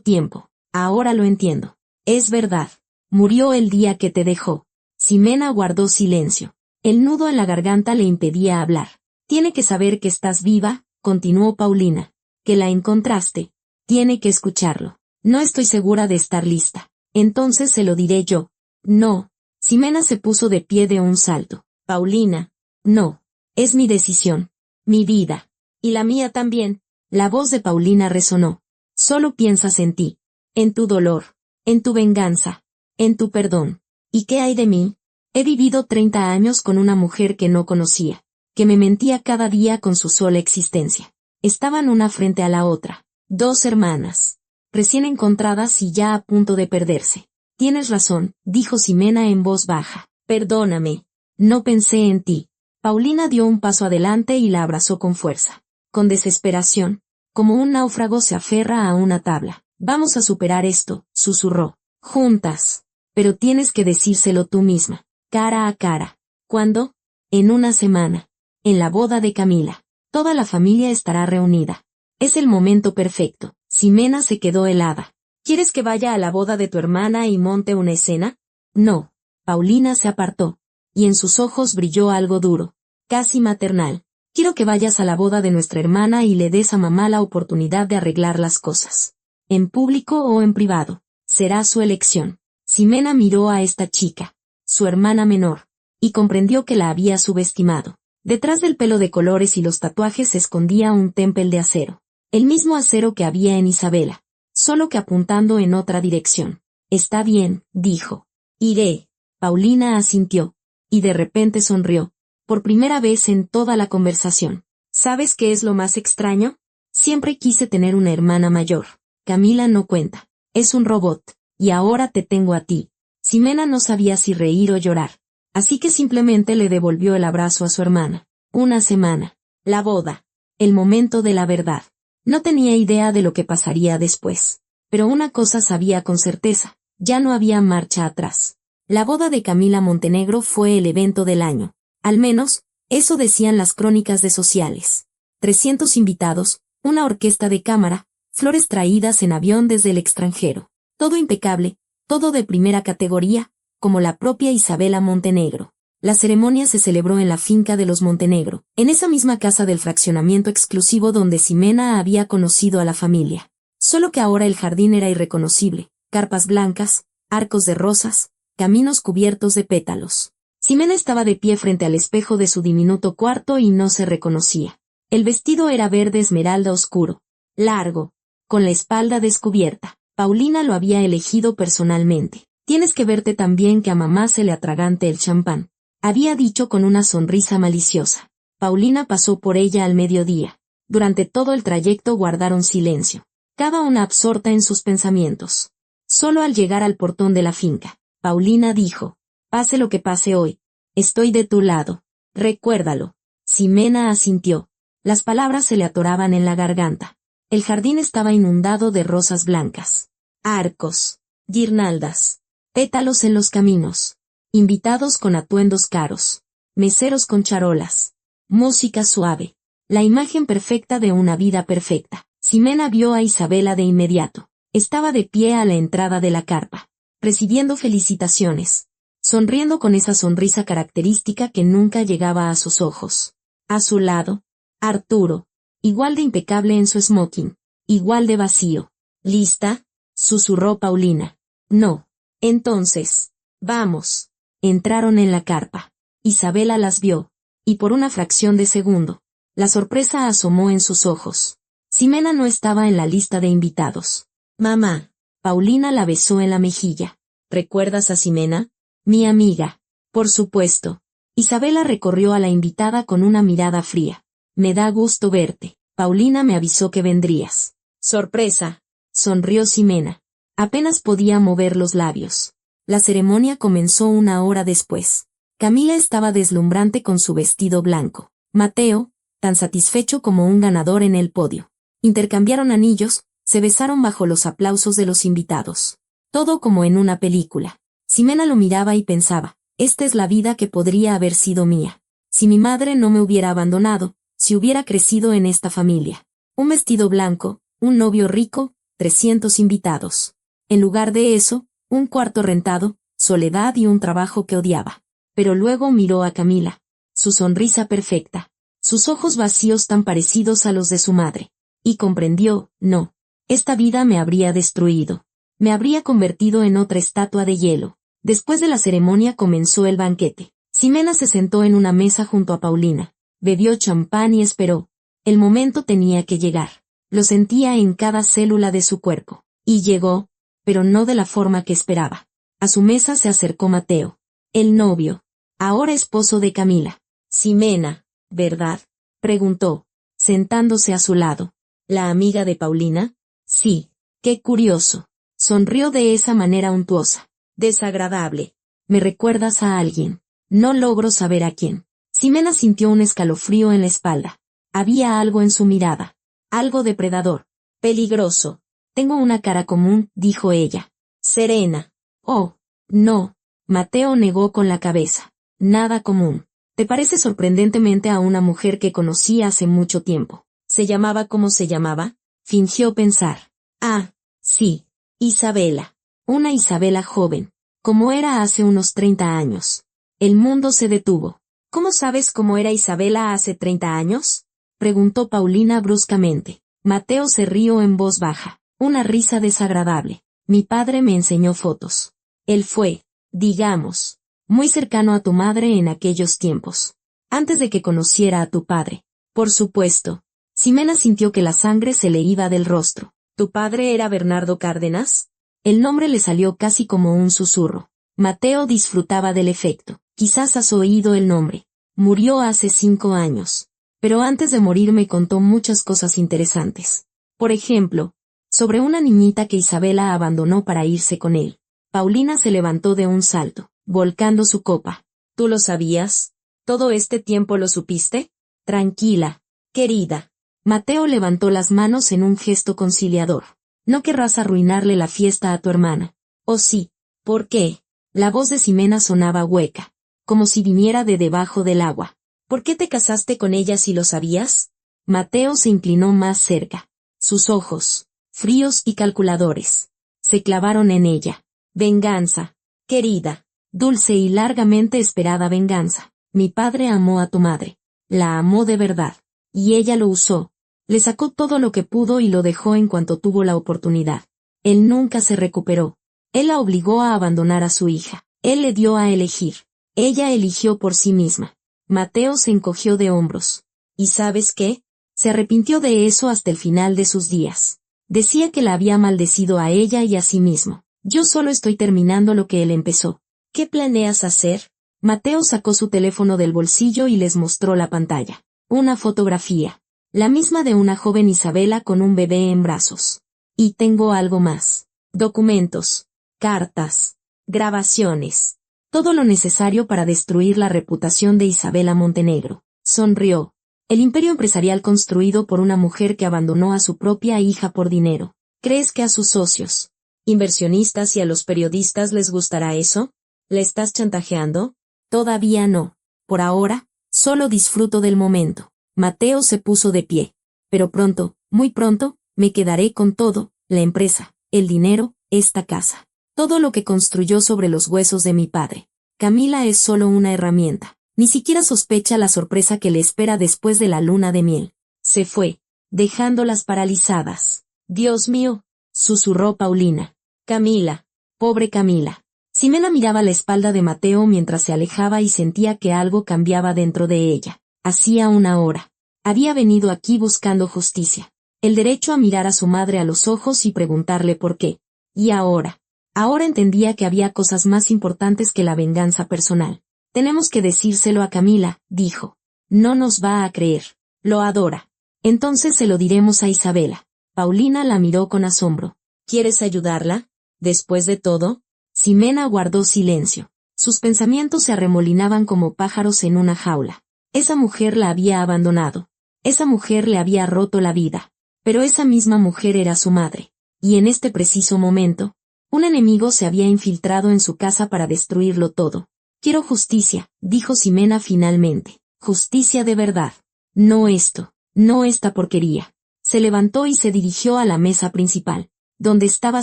S1: tiempo. Ahora lo entiendo. Es verdad. Murió el día que te dejó. Ximena guardó silencio. El nudo en la garganta le impedía hablar. Tiene que saber que estás viva, continuó Paulina. que la encontraste. Tiene que escucharlo. No estoy segura de estar lista. Entonces se lo diré yo. No. Ximena se puso de pie de un salto. Paulina. No. Es mi decisión. Mi vida. Y la mía también. La voz de Paulina resonó. Solo piensas en ti. En tu dolor. En tu venganza. En tu perdón. ¿Y qué hay de mí? He vivido 30 años con una mujer que no conocía, que me mentía cada día con su sola existencia. Estaban una frente a la otra. Dos hermanas. Recién encontradas y ya a punto de perderse. Tienes razón, dijo Ximena en voz baja. Perdóname. No pensé en ti. Paulina dio un paso adelante y la abrazó con fuerza. Con desesperación, como un náufrago se aferra a una tabla. Vamos a superar esto, susurró. Juntas. Pero tienes que decírselo tú misma, cara a cara. ¿Cuándo? En una semana. En la boda de Camila. Toda la familia estará reunida. Es el momento perfecto. Ximena se quedó helada. ¿Quieres que vaya a la boda de tu hermana y monte una escena? No. Paulina se apartó. Y en sus ojos brilló algo duro, casi maternal. Quiero que vayas a la boda de nuestra hermana y le des a mamá la oportunidad de arreglar las cosas. En público o en privado. Será su elección. Ximena miró a esta chica, su hermana menor, y comprendió que la había subestimado. Detrás del pelo de colores y los tatuajes se escondía un témpel de acero. El mismo acero que había en Isabela, solo que apuntando en otra dirección. Está bien, dijo. Iré. Paulina asintió, y de repente sonrió, por primera vez en toda la conversación. ¿Sabes qué es lo más extraño? Siempre quise tener una hermana mayor. Camila no cuenta. Es un robot. Y ahora te tengo a ti. Ximena no sabía si reír o llorar. Así que simplemente le devolvió el abrazo a su hermana. Una semana. La boda. El momento de la verdad. No tenía idea de lo que pasaría después. Pero una cosa sabía con certeza. Ya no había marcha atrás. La boda de Camila Montenegro fue el evento del año. Al menos, eso decían las crónicas de sociales. 300 invitados, una orquesta de cámara, flores traídas en avión desde el extranjero. Todo impecable, todo de primera categoría, como la propia Isabela Montenegro. La ceremonia se celebró en la finca de los Montenegro, en esa misma casa del fraccionamiento exclusivo donde Ximena había conocido a la familia. Solo que ahora el jardín era irreconocible, carpas blancas, arcos de rosas, caminos cubiertos de pétalos. Ximena estaba de pie frente al espejo de su diminuto cuarto y no se reconocía. El vestido era verde esmeralda oscuro, largo, con la espalda descubierta. Paulina lo había elegido personalmente. Tienes que verte también que a mamá se le atragante el champán. Había dicho con una sonrisa maliciosa. Paulina pasó por ella al mediodía. Durante todo el trayecto guardaron silencio, cada una absorta en sus pensamientos. Solo al llegar al portón de la finca, Paulina dijo, pase lo que pase hoy, estoy de tu lado. Recuérdalo. Ximena asintió. Las palabras se le atoraban en la garganta. El jardín estaba inundado de rosas blancas, arcos, guirnaldas, pétalos en los caminos, invitados con atuendos caros, meseros con charolas, música suave, la imagen perfecta de una vida perfecta. Ximena vio a Isabela de inmediato. Estaba de pie a la entrada de la carpa, recibiendo felicitaciones, sonriendo con esa sonrisa característica que nunca llegaba a sus ojos. A su lado, Arturo, igual de impecable en su smoking, igual de vacío. ¿Lista? Susurró Paulina. No. Entonces, vamos. Entraron en la carpa. Isabela las vio, y por una fracción de segundo, la sorpresa asomó en sus ojos. Ximena no estaba en la lista de invitados. Mamá. Paulina la besó en la mejilla. ¿Recuerdas a Ximena? Mi amiga. Por supuesto. Isabela recorrió a la invitada con una mirada fría. Me da gusto verte. Paulina me avisó que vendrías. Sorpresa. Sonrió Ximena. Apenas podía mover los labios. La ceremonia comenzó una hora después. Camila estaba deslumbrante con su vestido blanco. Mateo, tan satisfecho como un ganador en el podio. Intercambiaron anillos, se besaron bajo los aplausos de los invitados. Todo como en una película. Ximena lo miraba y pensaba, esta es la vida que podría haber sido mía. Si mi madre no me hubiera abandonado, si hubiera crecido en esta familia. Un vestido blanco, un novio rico, 300 invitados. En lugar de eso, un cuarto rentado, soledad y un trabajo que odiaba. Pero luego miró a Camila. Su sonrisa perfecta. Sus ojos vacíos tan parecidos a los de su madre. Y comprendió, no. Esta vida me habría destruido. Me habría convertido en otra estatua de hielo. Después de la ceremonia comenzó el banquete. Ximena se sentó en una mesa junto a Paulina, bebió champán y esperó. El momento tenía que llegar. Lo sentía en cada célula de su cuerpo. Y llegó, pero no de la forma que esperaba. A su mesa se acercó Mateo, el novio, ahora esposo de Camila. Ximena, ¿verdad?, preguntó, sentándose a su lado. ¿La amiga de Paulina? Sí. Qué curioso. Sonrió de esa manera untuosa. Desagradable. ¿Me recuerdas a alguien? No logro saber a quién. Ximena sintió un escalofrío en la espalda. Había algo en su mirada. Algo depredador. Peligroso. Tengo una cara común, dijo ella. Serena. Oh, no. Mateo negó con la cabeza. Nada común. Te parece sorprendentemente a una mujer que conocí hace mucho tiempo. ¿Se llamaba como se llamaba? Fingió pensar. Ah, sí. Isabela. Una Isabela joven. Como era hace unos 30 años. El mundo se detuvo. ¿Cómo sabes cómo era Isabela hace 30 años? Preguntó Paulina bruscamente. Mateo se rió en voz baja. Una risa desagradable. Mi padre me enseñó fotos. Él fue, digamos, muy cercano a tu madre en aquellos tiempos. Antes de que conociera a tu padre. Por supuesto. Ximena sintió que la sangre se le iba del rostro. ¿Tu padre era Bernardo Cárdenas? El nombre le salió casi como un susurro. Mateo disfrutaba del efecto. Quizás has oído el nombre. Murió hace 5 años. Pero antes de morir me contó muchas cosas interesantes. Por ejemplo, sobre una niñita que Isabela abandonó para irse con él. Paulina se levantó de un salto, volcando su copa. ¿Tú lo sabías? ¿Todo este tiempo lo supiste? Tranquila, querida. Mateo levantó las manos en un gesto conciliador. No querrás arruinarle la fiesta a tu hermana. ¿O sí? ¿Por qué? La voz de Ximena sonaba hueca, como si viniera de debajo del agua. ¿Por qué te casaste con ella si lo sabías? Mateo se inclinó más cerca. Sus ojos, fríos y calculadores, se clavaron en ella. Venganza, querida, dulce y largamente esperada venganza. Mi padre amó a tu madre. La amó de verdad. Y ella lo usó. Le sacó todo lo que pudo y lo dejó en cuanto tuvo la oportunidad. Él nunca se recuperó. Él la obligó a abandonar a su hija. Él le dio a elegir. Ella eligió por sí misma. Mateo se encogió de hombros. ¿Y sabes qué? Se arrepintió de eso hasta el final de sus días. Decía que la había maldecido a ella y a sí mismo. Yo solo estoy terminando lo que él empezó. ¿Qué planeas hacer? Mateo sacó su teléfono del bolsillo y les mostró la pantalla. Una fotografía. La misma de una joven Isabela con un bebé en brazos. Y tengo algo más. Documentos, cartas, grabaciones. Todo lo necesario para destruir la reputación de Isabela Montenegro. Sonrió. El imperio empresarial construido por una mujer que abandonó a su propia hija por dinero. ¿Crees que a sus socios, inversionistas y a los periodistas les gustará eso? ¿Le estás chantajeando? Todavía no. Por ahora, solo disfruto del momento. Mateo se puso de pie. Pero pronto, muy pronto, me quedaré con todo, la empresa, el dinero, esta casa. Todo lo que construyó sobre los huesos de mi padre. Camila es solo una herramienta. Ni siquiera sospecha la sorpresa que le espera después de la luna de miel. Se fue, dejándolas paralizadas. Dios mío, susurró Paulina. Camila, pobre Camila. Ximena miraba la espalda de Mateo mientras se alejaba y sentía que algo cambiaba dentro de ella. Hacía una hora. Había venido aquí buscando justicia. El derecho a mirar a su madre a los ojos y preguntarle por qué. Y ahora. Ahora entendía que había cosas más importantes que la venganza personal. Tenemos que decírselo a Camila, dijo. No nos va a creer. Lo adora. Entonces se lo diremos a Isabela. Paulina la miró con asombro. ¿Quieres ayudarla? Después de todo. Ximena guardó silencio. Sus pensamientos se arremolinaban como pájaros en una jaula. Esa mujer la había abandonado. Esa mujer le había roto la vida. Pero esa misma mujer era su madre. Y en este preciso momento, un enemigo se había infiltrado en su casa para destruirlo todo. Quiero justicia, dijo Ximena finalmente. Justicia de verdad. No esto, no esta porquería. Se levantó y se dirigió a la mesa principal, donde estaba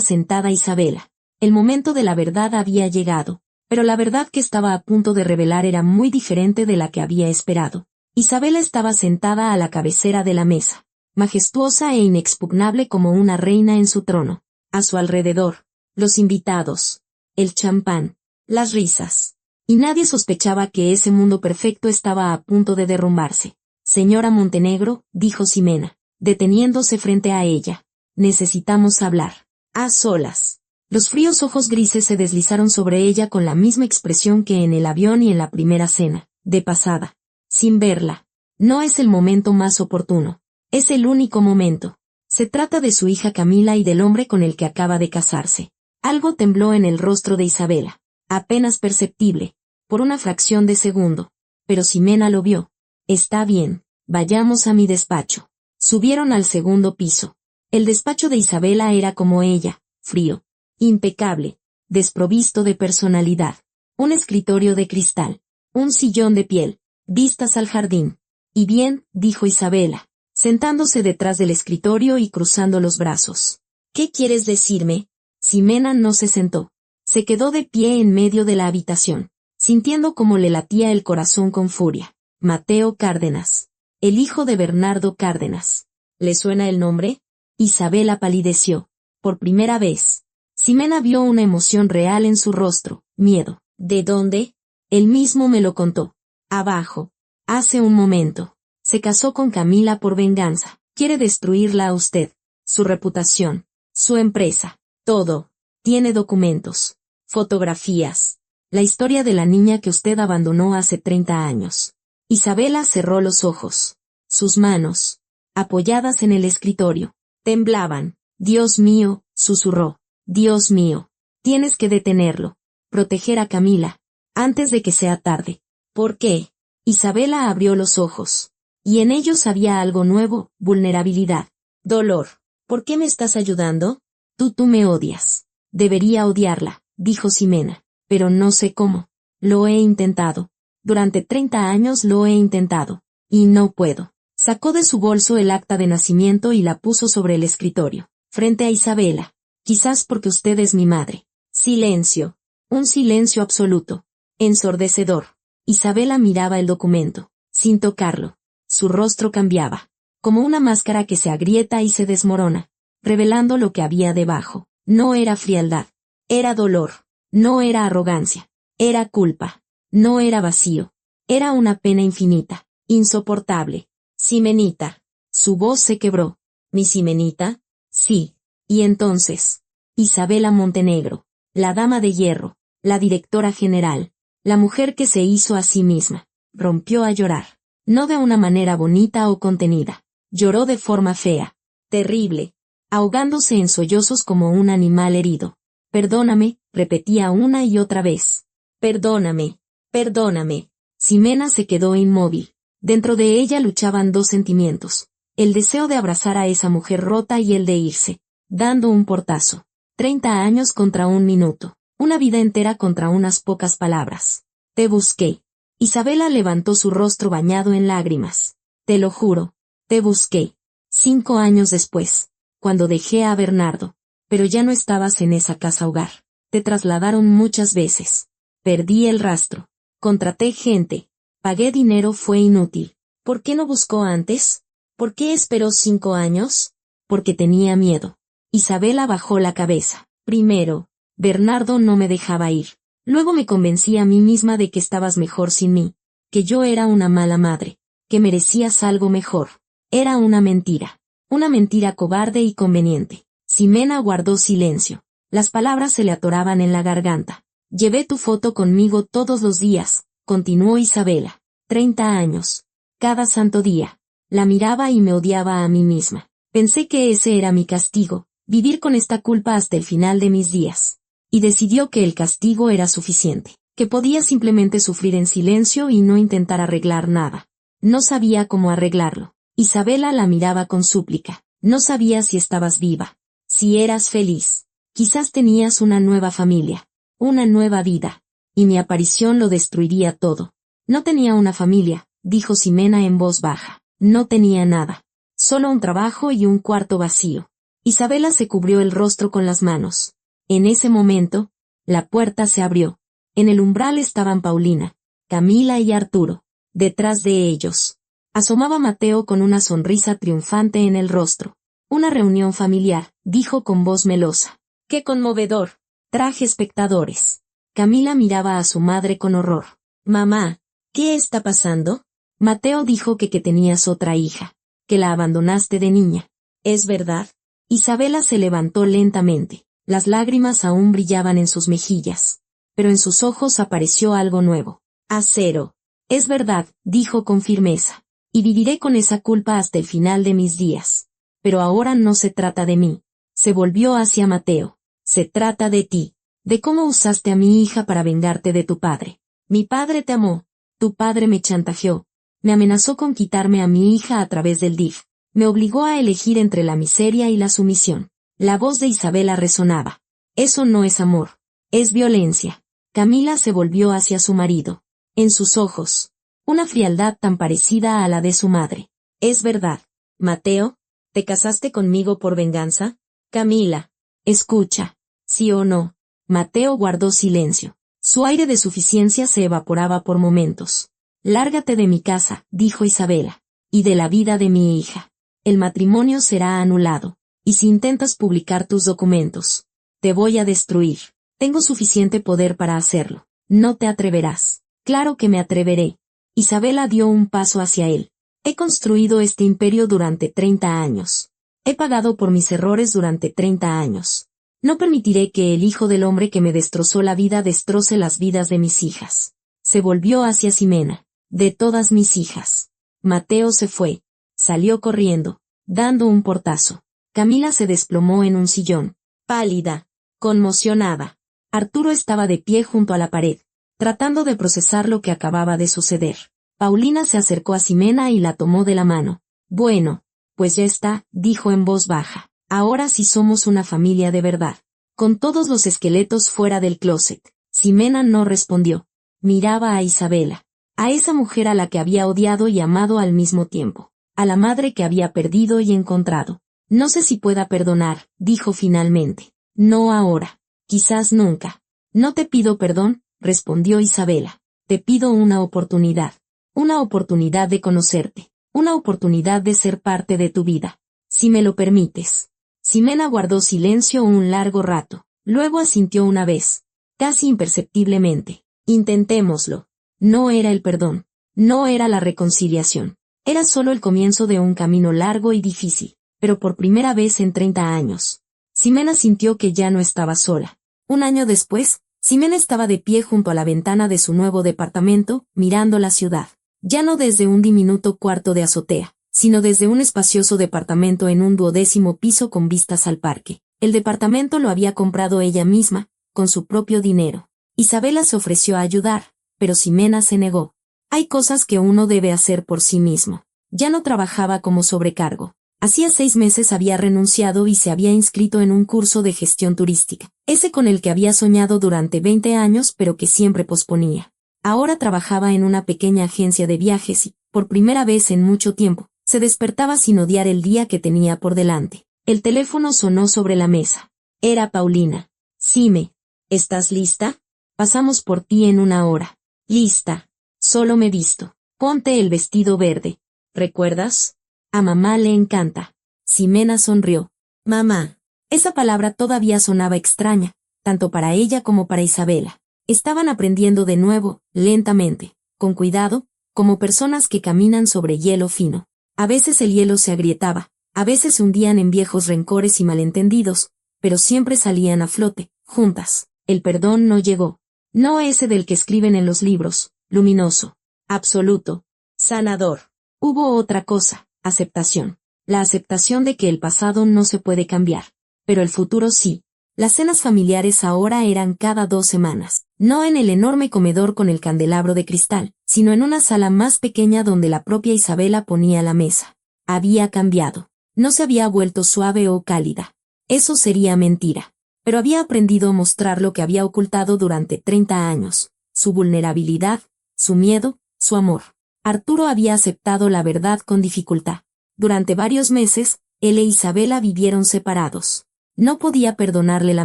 S1: sentada Isabela. El momento de la verdad había llegado, pero la verdad que estaba a punto de revelar era muy diferente de la que había esperado. Isabela estaba sentada a la cabecera de la mesa. majestuosa e inexpugnable como una reina en su trono. A su alrededor, los invitados, el champán, las risas. Y nadie sospechaba que ese mundo perfecto estaba a punto de derrumbarse. Señora Montenegro, dijo Ximena, deteniéndose frente a ella. Necesitamos hablar. A solas. Los fríos ojos grises se deslizaron sobre ella con la misma expresión que en el avión y en la primera cena, de pasada. Sin verla. No es el momento más oportuno. Es el único momento. Se trata de su hija Camila y del hombre con el que acaba de casarse. Algo tembló en el rostro de Isabela. Apenas perceptible. Por una fracción de segundo. Pero Ximena lo vio. Está bien. Vayamos a mi despacho. Subieron al segundo piso. El despacho de Isabela era como ella, frío, impecable, desprovisto de personalidad. Un escritorio de cristal, un sillón de piel, vistas al jardín. Y bien, dijo Isabela, sentándose detrás del escritorio y cruzando los brazos. ¿Qué quieres decirme? Ximena no se sentó. Se quedó de pie en medio de la habitación, sintiendo cómo le latía el corazón con furia. Mateo Cárdenas. El hijo de Bernardo Cárdenas. ¿Le suena el nombre? Isabela palideció. Por primera vez. Ximena vio una emoción real en su rostro. Miedo. ¿De dónde? Él mismo me lo contó. Abajo. Hace un momento. Se casó con Camila por venganza. Quiere destruirla a usted. Su reputación. Su empresa. Todo. Tiene documentos. Fotografías. La historia de la niña que usted abandonó hace 30 años. Isabela cerró los ojos. Sus manos, apoyadas en el escritorio, temblaban. Dios mío, susurró. Dios mío. Tienes que detenerlo. Proteger a Camila. Antes de que sea tarde. ¿Por qué? Isabela abrió los ojos. Y en ellos había algo nuevo, vulnerabilidad. Dolor. ¿Por qué me estás ayudando? Tú me odias. Debería odiarla, dijo Ximena. Pero no sé cómo. Lo he intentado. Durante 30 años lo he intentado. Y no puedo. Sacó de su bolso el acta de nacimiento y la puso sobre el escritorio, frente a Isabela. Quizás porque usted es mi madre. Silencio. Un silencio absoluto. Ensordecedor. Isabela miraba el documento, sin tocarlo. Su rostro cambiaba, como una máscara que se agrieta y se desmorona, revelando lo que había debajo. No era frialdad. Era dolor. No era arrogancia. Era culpa. No era vacío. Era una pena infinita, insoportable. Ximenita. Su voz se quebró. ¿Mi Ximenita? Sí. Y entonces, Isabela Montenegro, la dama de hierro, la directora general, la mujer que se hizo a sí misma, rompió a llorar. No de una manera bonita o contenida. Lloró de forma fea, terrible, ahogándose en sollozos como un animal herido. Perdóname, repetía una y otra vez. Perdóname, perdóname. Ximena se quedó inmóvil. Dentro de ella luchaban dos sentimientos. El deseo de abrazar a esa mujer rota y el de irse, dando un portazo. 30 años contra un minuto. Una vida entera contra unas pocas palabras. Te busqué. Isabela levantó su rostro bañado en lágrimas. Te lo juro. Te busqué. 5 años después, cuando dejé a Bernardo. Pero ya no estabas en esa casa hogar. Te trasladaron muchas veces. Perdí el rastro. Contraté gente. Pagué dinero, fue inútil. ¿Por qué no buscó antes? ¿Por qué esperó 5 años? Porque tenía miedo. Isabela bajó la cabeza. Primero, Bernardo no me dejaba ir. Luego me convencí a mí misma de que estabas mejor sin mí, que yo era una mala madre, que merecías algo mejor. Era una mentira cobarde y conveniente. Ximena guardó silencio. Las palabras se le atoraban en la garganta. Llevé tu foto conmigo todos los días, continuó Isabela. 30 años. Cada santo día. La miraba y me odiaba a mí misma. Pensé que ese era mi castigo, vivir con esta culpa hasta el final de mis días. Y decidió que el castigo era suficiente, que podía simplemente sufrir en silencio y no intentar arreglar nada. No sabía cómo arreglarlo. Isabela la miraba con súplica. No sabía si estabas viva, si eras feliz. Quizás tenías una nueva familia, una nueva vida, y mi aparición lo destruiría todo. No tenía una familia, dijo Ximena en voz baja. No tenía nada. Solo un trabajo y un cuarto vacío. Isabela se cubrió el rostro con las manos. En ese momento, la puerta se abrió. En el umbral estaban Paulina, Camila y Arturo. Detrás de ellos, Asomaba Mateo con una sonrisa triunfante en el rostro. Una reunión familiar, dijo con voz melosa. ¡Qué conmovedor! Traje espectadores. Camila miraba a su madre con horror. Mamá, ¿qué está pasando? Mateo dijo que tenías otra hija, que la abandonaste de niña. ¿Es verdad? Isabela se levantó lentamente. Las lágrimas aún brillaban en sus mejillas. Pero en sus ojos apareció algo nuevo. Acero. Es verdad, dijo con firmeza. Y viviré con esa culpa hasta el final de mis días. Pero ahora no se trata de mí. Se volvió hacia Mateo. Se trata de ti. De cómo usaste a mi hija para vengarte de tu padre. Mi padre te amó. Tu padre me chantajeó. Me amenazó con quitarme a mi hija a través del DIF. Me obligó a elegir entre la miseria y la sumisión. La voz de Isabela resonaba. Eso no es amor. Es violencia. Camila se volvió hacia su marido. En sus ojos, una frialdad tan parecida a la de su madre. Es verdad. Mateo, ¿te casaste conmigo por venganza? Camila, escucha. ¿Sí o no? Mateo guardó silencio. Su aire de suficiencia se evaporaba por momentos. Lárgate de mi casa, dijo Isabela. Y de la vida de mi hija. El matrimonio será anulado. Y si intentas publicar tus documentos, te voy a destruir. Tengo suficiente poder para hacerlo. No te atreverás. Claro que me atreveré. Isabela dio un paso hacia él. He construido este imperio durante 30 años. He pagado por mis errores durante 30 años. No permitiré que el hijo del hombre que me destrozó la vida destroce las vidas de mis hijas. Se volvió hacia Ximena. De todas mis hijas. Mateo se fue. Salió corriendo, dando un portazo. Camila se desplomó en un sillón, pálida, conmocionada. Arturo estaba de pie junto a la pared, tratando de procesar lo que acababa de suceder. Paulina se acercó a Ximena y la tomó de la mano. Bueno, pues ya está, dijo en voz baja. Ahora sí somos una familia de verdad. Con todos los esqueletos fuera del closet. Ximena no respondió. Miraba a Isabela. A esa mujer a la que había odiado y amado al mismo tiempo. A la madre que había perdido y encontrado. No sé si pueda perdonar, dijo finalmente. No ahora. Quizás nunca. No te pido perdón, respondió Isabela. Te pido una oportunidad. Una oportunidad de conocerte. Una oportunidad de ser parte de tu vida. Si me lo permites. Ximena guardó silencio un largo rato. Luego asintió una vez. Casi imperceptiblemente. Intentémoslo. No era el perdón. No era la reconciliación. Era solo el comienzo de un camino largo y difícil. Pero por primera vez en 30 años. Ximena sintió que ya no estaba sola. Un año después, Ximena estaba de pie junto a la ventana de su nuevo departamento, mirando la ciudad. Ya no desde un diminuto cuarto de azotea, sino desde un espacioso departamento en un 12º piso con vistas al parque. El departamento lo había comprado ella misma, con su propio dinero. Isabela se ofreció a ayudar, pero Ximena se negó. Hay cosas que uno debe hacer por sí mismo. Ya no trabajaba como sobrecargo. Hacía 6 meses había renunciado y se había inscrito en un curso de gestión turística, ese con el que había soñado durante 20 años pero que siempre posponía. Ahora trabajaba en una pequeña agencia de viajes y, por primera vez en mucho tiempo, se despertaba sin odiar el día que tenía por delante. El teléfono sonó sobre la mesa. Era Paulina. Xime, ¿estás lista? Pasamos por ti en 1 hora. Lista. Solo me visto. Ponte el vestido verde. ¿Recuerdas? A mamá le encanta. Ximena sonrió. Mamá. Esa palabra todavía sonaba extraña, tanto para ella como para Isabela. Estaban aprendiendo de nuevo, lentamente, con cuidado, como personas que caminan sobre hielo fino. A veces el hielo se agrietaba, a veces se hundían en viejos rencores y malentendidos, pero siempre salían a flote, juntas. El perdón no llegó. No ese del que escriben en los libros, luminoso, absoluto, sanador. Hubo otra cosa. Aceptación. La aceptación de que el pasado no se puede cambiar. Pero el futuro sí. Las cenas familiares ahora eran cada 2 semanas. No en el enorme comedor con el candelabro de cristal, sino en una sala más pequeña donde la propia Isabela ponía la mesa. Había cambiado. No se había vuelto suave o cálida. Eso sería mentira. Pero había aprendido a mostrar lo que había ocultado durante 30 años. Su vulnerabilidad, su miedo, su amor. Arturo había aceptado la verdad con dificultad. Durante varios meses, él e Isabela vivieron separados. No podía perdonarle la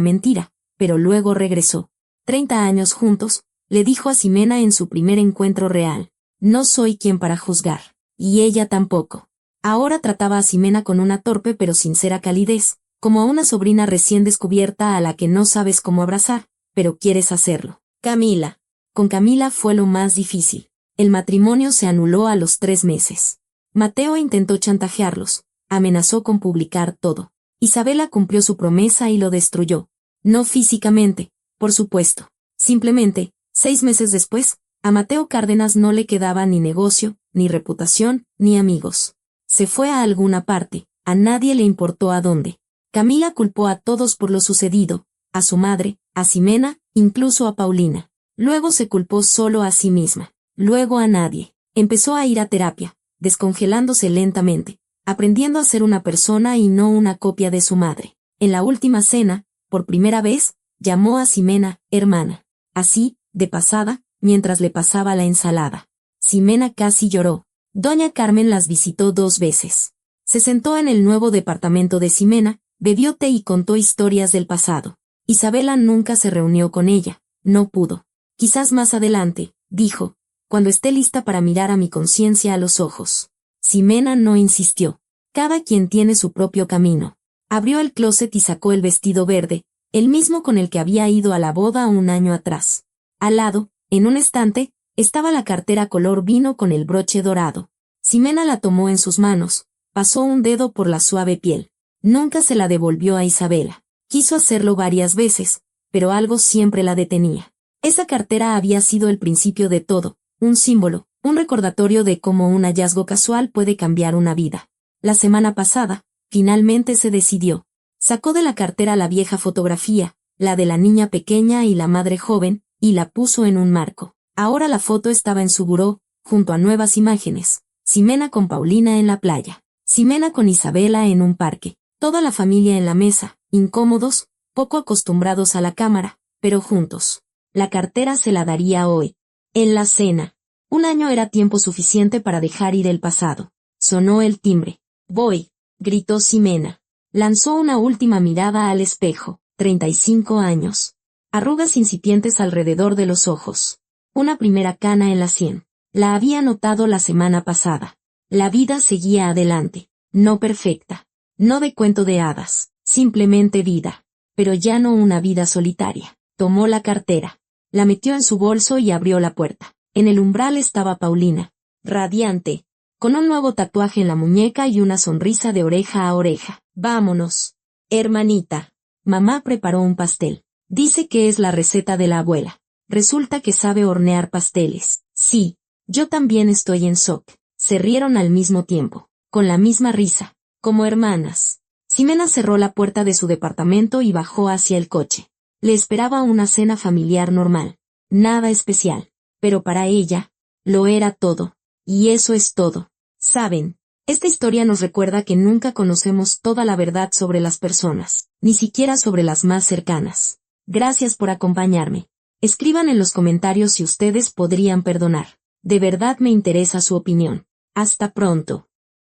S1: mentira, pero luego regresó. 30 años juntos, le dijo a Ximena en su primer encuentro real. No soy quien para juzgar. y ella tampoco. Ahora trataba a Ximena con una torpe pero sincera calidez, como a una sobrina recién descubierta a la que no sabes cómo abrazar, pero quieres hacerlo. Camila. Con Camila fue lo más difícil. El matrimonio se anuló a los 3 meses. Mateo intentó chantajearlos, amenazó con publicar todo. Isabela cumplió su promesa y lo destruyó. No físicamente, por supuesto. Simplemente, 6 meses después, a Mateo Cárdenas no le quedaba ni negocio, ni reputación, ni amigos. Se fue a alguna parte, a nadie le importó a dónde. Camila culpó a todos por lo sucedido, a su madre, a Ximena, incluso a Paulina. Luego se culpó solo a sí misma. Luego a nadie. Empezó a ir a terapia, descongelándose lentamente, aprendiendo a ser una persona y no una copia de su madre. En la última cena, por primera vez, llamó a Ximena, hermana. Así, de pasada, mientras le pasaba la ensalada. Ximena casi lloró. Doña Carmen las visitó 2 veces. Se sentó en el nuevo departamento de Ximena, bebió té y contó historias del pasado. Isabela nunca se reunió con ella, no pudo. Quizás más adelante, dijo, cuando esté lista para mirar a mi conciencia a los ojos. Ximena no insistió. Cada quien tiene su propio camino. Abrió el closet y sacó el vestido verde, el mismo con el que había ido a la boda 1 año atrás. Al lado, en un estante, estaba la cartera color vino con el broche dorado. Ximena la tomó en sus manos, pasó un dedo por la suave piel. Nunca se la devolvió a Isabela. Quiso hacerlo varias veces, pero algo siempre la detenía. Esa cartera había sido el principio de todo, un símbolo, un recordatorio de cómo un hallazgo casual puede cambiar una vida. La semana pasada, finalmente se decidió. Sacó de la cartera la vieja fotografía, la de la niña pequeña y la madre joven, y la puso en un marco. Ahora la foto estaba en su buró, junto a nuevas imágenes. Ximena con Paulina en la playa. Ximena con Isabela en un parque. Toda la familia en la mesa, incómodos, poco acostumbrados a la cámara, pero juntos. La cartera se la daría hoy. En la cena. 1 año era tiempo suficiente para dejar ir el pasado. Sonó el timbre. «Voy», gritó Ximena. Lanzó una última mirada al espejo. 35 años. Arrugas incipientes alrededor de los ojos. Una primera cana en la sien. La había notado la semana pasada. La vida seguía adelante. No perfecta. No de cuento de hadas. Simplemente vida. Pero ya no una vida solitaria. Tomó la cartera. La metió en su bolso y abrió la puerta. En el umbral estaba Paulina. Radiante. Con un nuevo tatuaje en la muñeca y una sonrisa de oreja a oreja. «Vámonos. Hermanita». Mamá preparó un pastel. Dice que es la receta de la abuela. Resulta que sabe hornear pasteles. Sí, yo también estoy en shock. Se rieron al mismo tiempo, con la misma risa, como hermanas. Ximena cerró la puerta de su departamento y bajó hacia el coche. Le esperaba una cena familiar normal. Nada especial. Pero para ella, lo era todo. Y eso es todo. ¿Saben? Esta historia nos recuerda que nunca conocemos toda la verdad sobre las personas, ni siquiera sobre las más cercanas. Gracias por acompañarme. Escriban en los comentarios si ustedes podrían perdonar. De verdad me interesa su opinión. Hasta pronto.